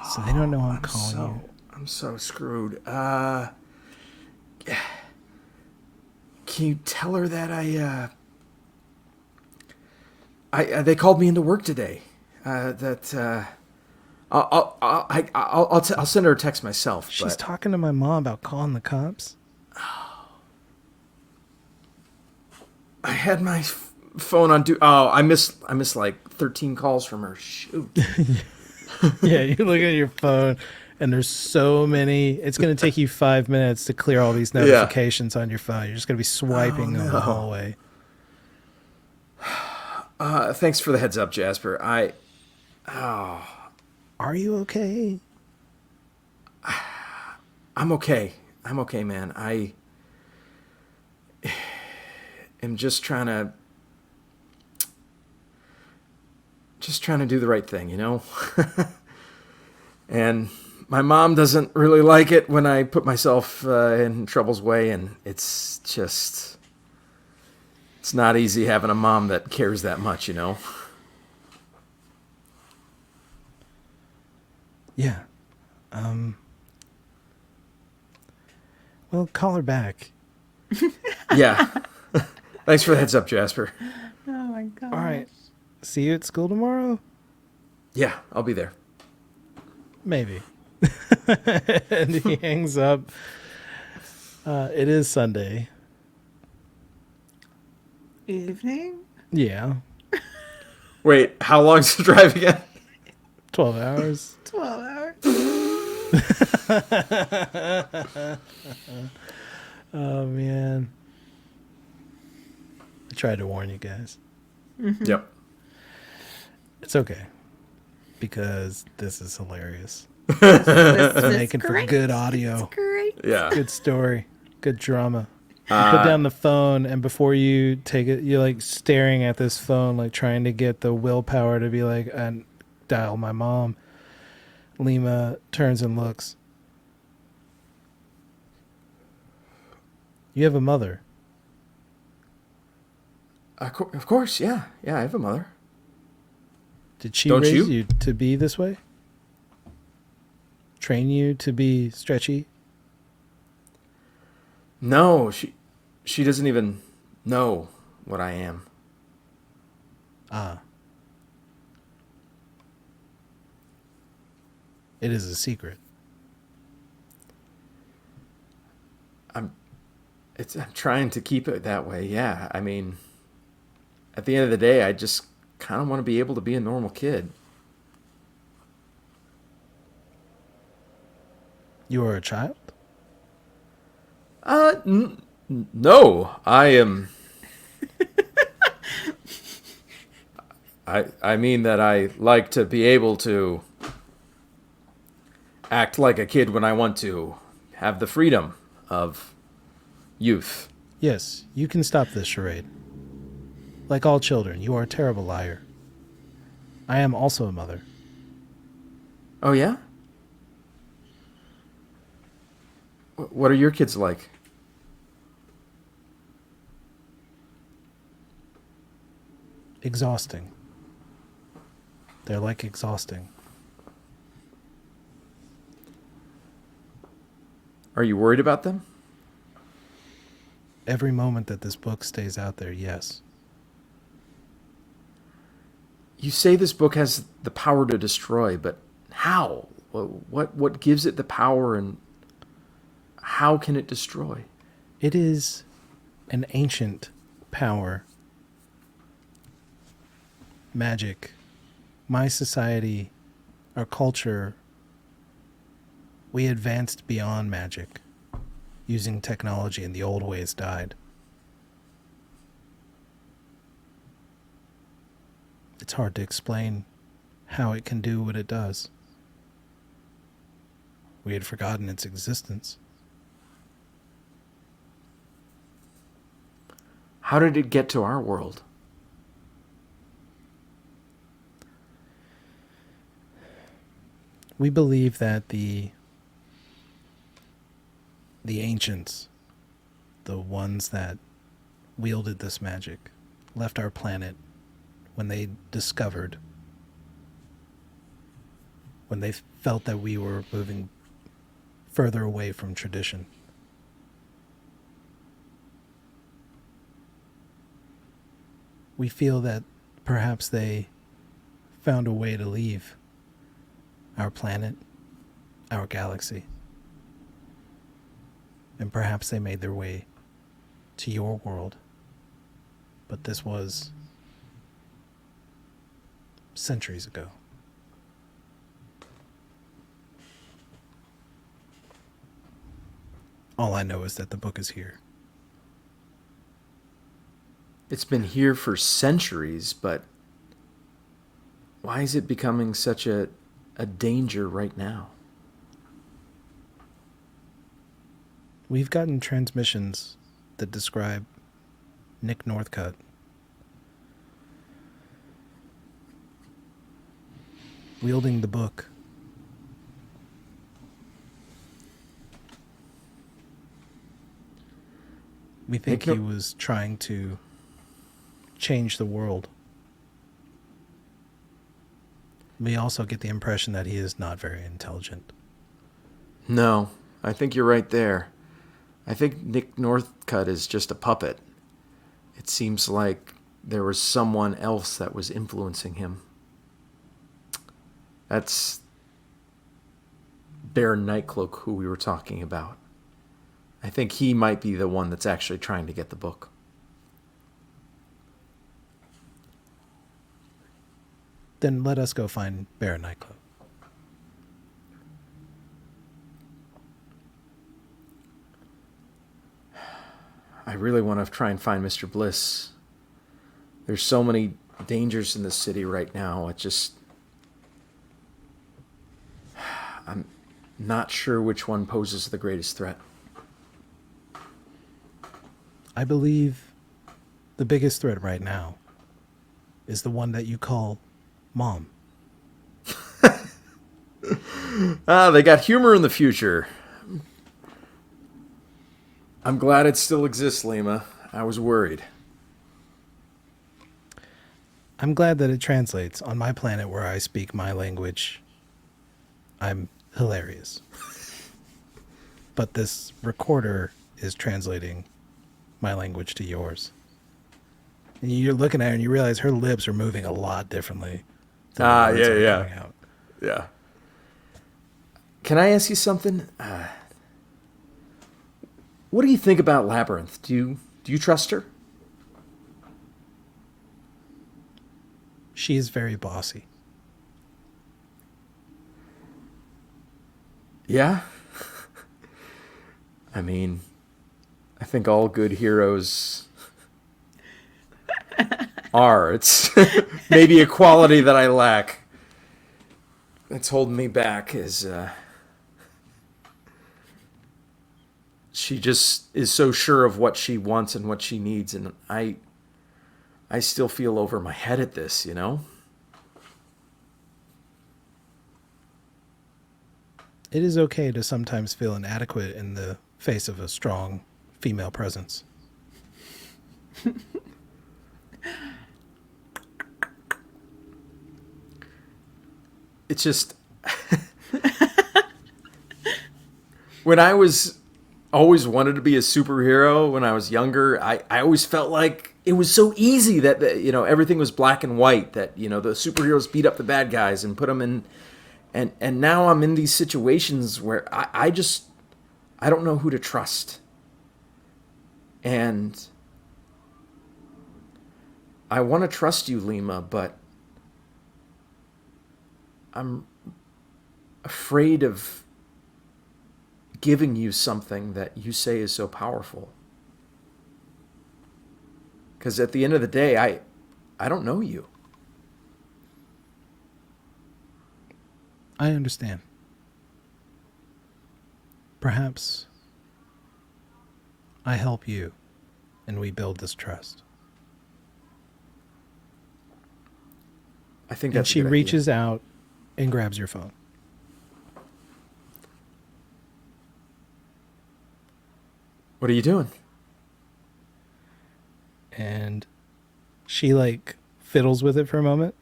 so they don't know I'm calling you. I'm so screwed. Can you tell her that they called me into work today? I'll send her a text myself. She's but talking to my mom about calling the cops. I had my phone on I missed like 13 calls from her. Shoot. Yeah, you look at your phone, and there's so many. It's going to take you 5 minutes to clear all these notifications on your phone. You're just going to be swiping the whole way. Thanks for the heads up, Jasper. Are you okay? I'm okay. I'm okay, man. I am just trying to do the right thing, you know? And my mom doesn't really like it when I put myself in trouble's way, and it's not easy having a mom that cares that much, you know? Yeah. Well, call her back. Yeah. Thanks for the heads up, Jasper. Oh my god. All right. See you at school tomorrow? Yeah, I'll be there. Maybe. And he hangs up. It is Sunday. Evening? Yeah. Wait, how long's the drive again? 12 hours. 12 hours. Oh, man. I tried to warn you guys. Mm-hmm. Yep. It's okay. Because this is hilarious. This is Making for great. good audio. It's great. Yeah. Good story. Good drama. Put down the phone, and before you take it, you're like staring at this phone, like trying to get the willpower to be like, and dial my mom. Lima turns and looks. You have a mother. Of course, yeah. Yeah, I have a mother. Did she Don't raise you? you to be this way? Train you to be stretchy? No, she doesn't even know what I am. Ah. It is a secret. I'm trying to keep it that way, yeah. I mean, at the end of the day, I just kind of want to be able to be a normal kid. You are a child? No, I am. I mean that I like to be able to act like a kid when I want to, have the freedom of youth. Yes, you can stop this charade. Like all children, you are a terrible liar. I am also a mother. Oh yeah? What are your kids like? Exhausting. They're like exhausting. Are you worried about them? Every moment that this book stays out there, yes. You say this book has the power to destroy, but how? What gives it the power, and how can it destroy? It is an ancient power. Magic. My society, our culture, we advanced beyond magic. Using technology, and the old ways died. It's hard to explain how it can do what it does. We had forgotten its existence. How did it get to our world? We believe that the the ancients, the ones that wielded this magic, left our planet when they discovered, when they felt that we were moving further away from tradition. We feel that perhaps they found a way to leave our planet, our galaxy, and perhaps they made their way to your world. But this was centuries ago. All I know is that the book is here. It's been here for centuries, but why is it becoming such a danger right now? We've gotten transmissions that describe Nick Northcutt. Wielding the book. We think he was trying to change the world. We also get the impression that he is not very intelligent. No, I think you're right there. I think Nick Northcutt is just a puppet. It seems like there was someone else that was influencing him. That's Baron Nightcloak, who we were talking about. I think he might be the one that's actually trying to get the book. Then let us go find Baron Nightcloak. I really want to try and find Mr. Bliss. There's so many dangers in this city right now. I'm not sure which one poses the greatest threat. I believe the biggest threat right now is the one that you call Mom. They got humor in the future. I'm glad it still exists, Lima. I was worried. I'm glad that it translates. On my planet where I speak my language, I'm hilarious. But this recorder is translating my language to yours. And you're looking at her and you realize her lips are moving a lot differently. than the words that are coming out. Yeah. Can I ask you something? What do you think about Labyrinth? Do you trust her? She is very bossy. Yeah? I mean, I think all good heroes are. It's maybe a quality that I lack that's holding me back is she just is so sure of what she wants and what she needs, and I still feel over my head at this, you know? It is okay to sometimes feel inadequate in the face of a strong female presence. It's just when I was always wanted to be a superhero when I was younger, I always felt like it was so easy that everything was black and white, that the superheroes beat up the bad guys and put them in, and now I'm in these situations where I don't know who to trust. And I want to trust you, Lima, but I'm afraid of giving you something that you say is so powerful. Because at the end of the day, I don't know you. I understand. Perhaps I help you and we build this trust. I think And that's she a good reaches out and grabs your phone. What are you doing? And she like fiddles with it for a moment.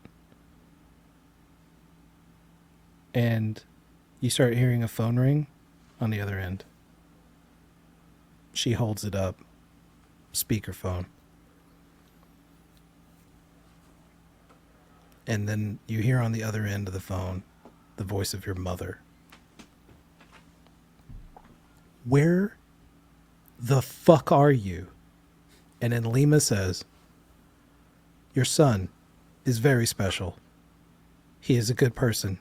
And you start hearing a phone ring on the other end. She holds it up. Speakerphone. And then you hear on the other end of the phone the voice of your mother. Where the fuck are you? And then Lima says, your son is very special. He is a good person.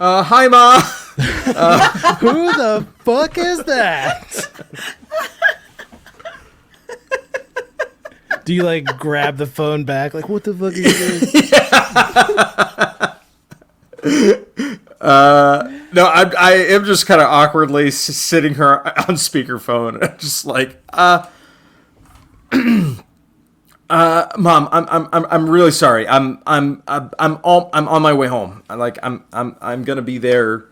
Hi, Ma. Who the fuck is that? Do you like grab the phone back? Like, what the fuck are you doing? No, I am just kind of awkwardly sitting her on speakerphone, just like, Mom, I'm really sorry. I'm on my way home. I'm gonna be there.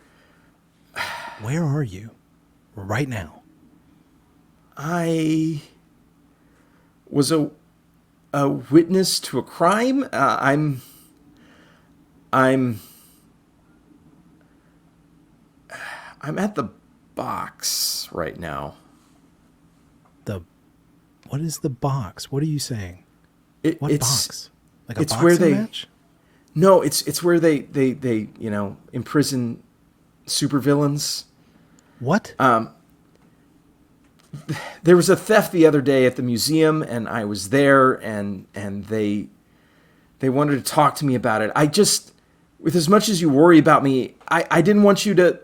Where are you right now? I was a witness to a crime. I'm at the box right now. What is the box? What are you saying? What It's box? Like a it's boxing where they match? No, it's where they imprison supervillains. What? There was a theft the other day at the museum, and I was there, and they wanted to talk to me about it. I just, with as much as you worry about me, I didn't want you to.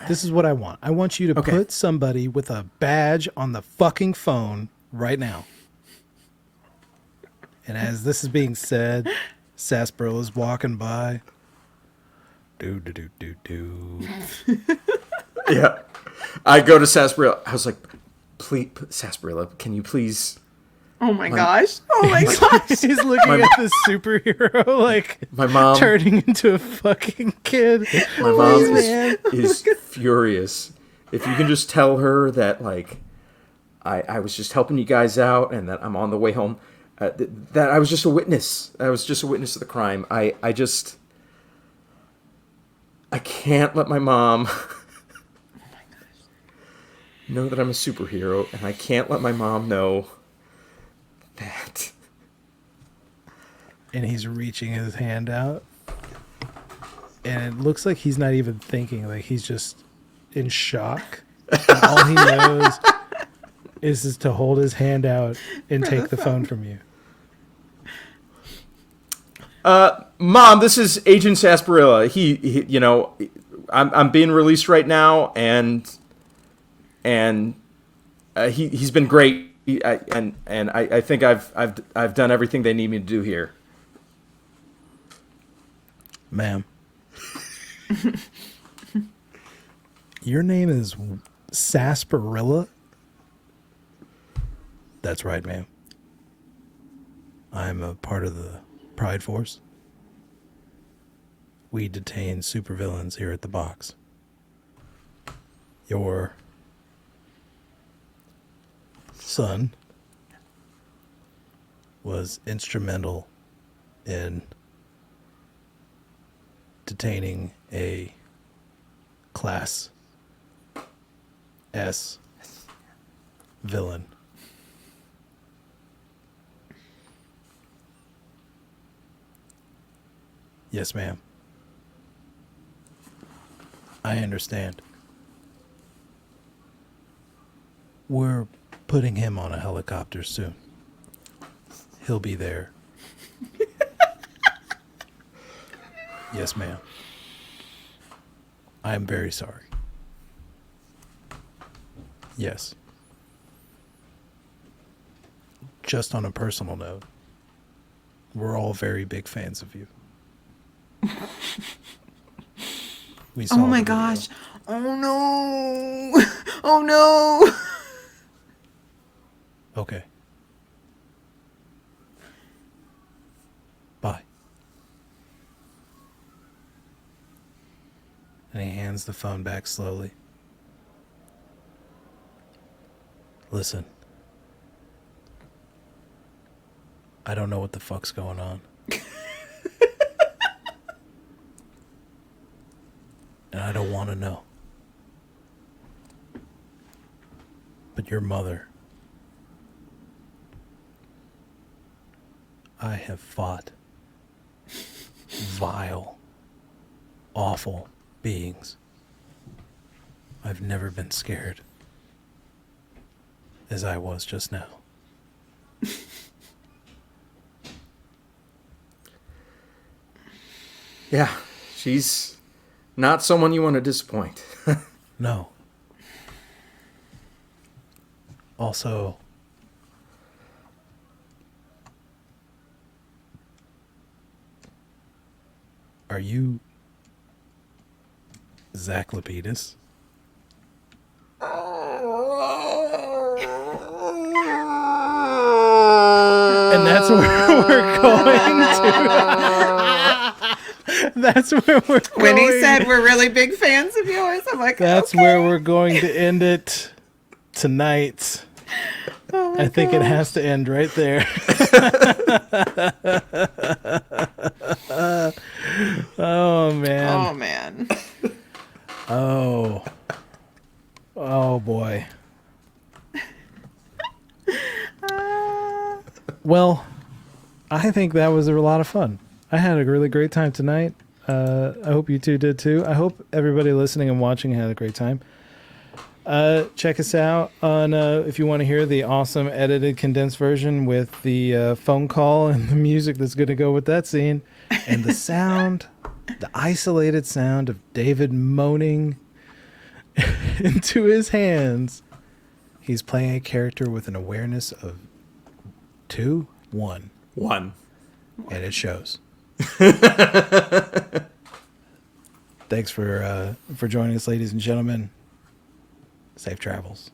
This is what I want. I want you to put somebody with a badge on the fucking phone right now. And as this is being said, Sasperilla's walking by. Do. Yeah. I go to Sarsaparilla. I was like, please, Sarsaparilla, can you please... Oh my gosh. Oh my gosh. He's looking at this superhero like my mom turning into a fucking kid. My mom is furious. If you can just tell her that, like, I was just helping you guys out and that I'm on the way home, that I was just a witness. I was just a witness of the crime. I can't let my mom know that I'm a superhero, and I can't let my mom know that. And he's reaching his hand out, and it looks like he's not even thinking. Like, he's just in shock. And all he knows is to hold his hand out and take the phone from you. Mom, this is Agent Sarsaparilla. He I'm being released right now, and he's been great. I think I've done everything they need me to do here. Ma'am. Your name is Sarsaparilla? That's right, ma'am. I'm a part of the Pride Force. We detain supervillains here at the box. Your son was instrumental in detaining a Class S villain. Yes, ma'am. I understand. We're putting him on a helicopter soon. He'll be there. Yes, ma'am. I am very sorry. Yes. Just on a personal note, we're all very big fans of you. We saw Oh my the video. gosh. Oh no. Oh no. Okay. Bye. And he hands the phone back slowly. Listen. I don't know what the fuck's going on. And I don't want to know. But your mother, I have fought vile, awful beings. I've never been scared as I was just now. Yeah, she's not someone you want to disappoint. No. Also, are you Zack Lapidus? And that's where we're going to. That's where we're going. When he said we're really big fans of yours, I'm like, That's okay. where we're going to end it tonight. Oh I think it has to end right there. Oh, man. Oh man. Oh, boy. Well, I think that was a lot of fun. I had a really great time tonight. I hope you two did too. I hope everybody listening and watching had a great time. Check us out on if you want to hear the awesome edited condensed version with the phone call and the music that's going to go with that scene and the sound, the isolated sound of David moaning into his hands. He's playing a character with an awareness of 2, 1. 1. And it shows. Thanks for joining us, ladies and gentlemen. Safe travels.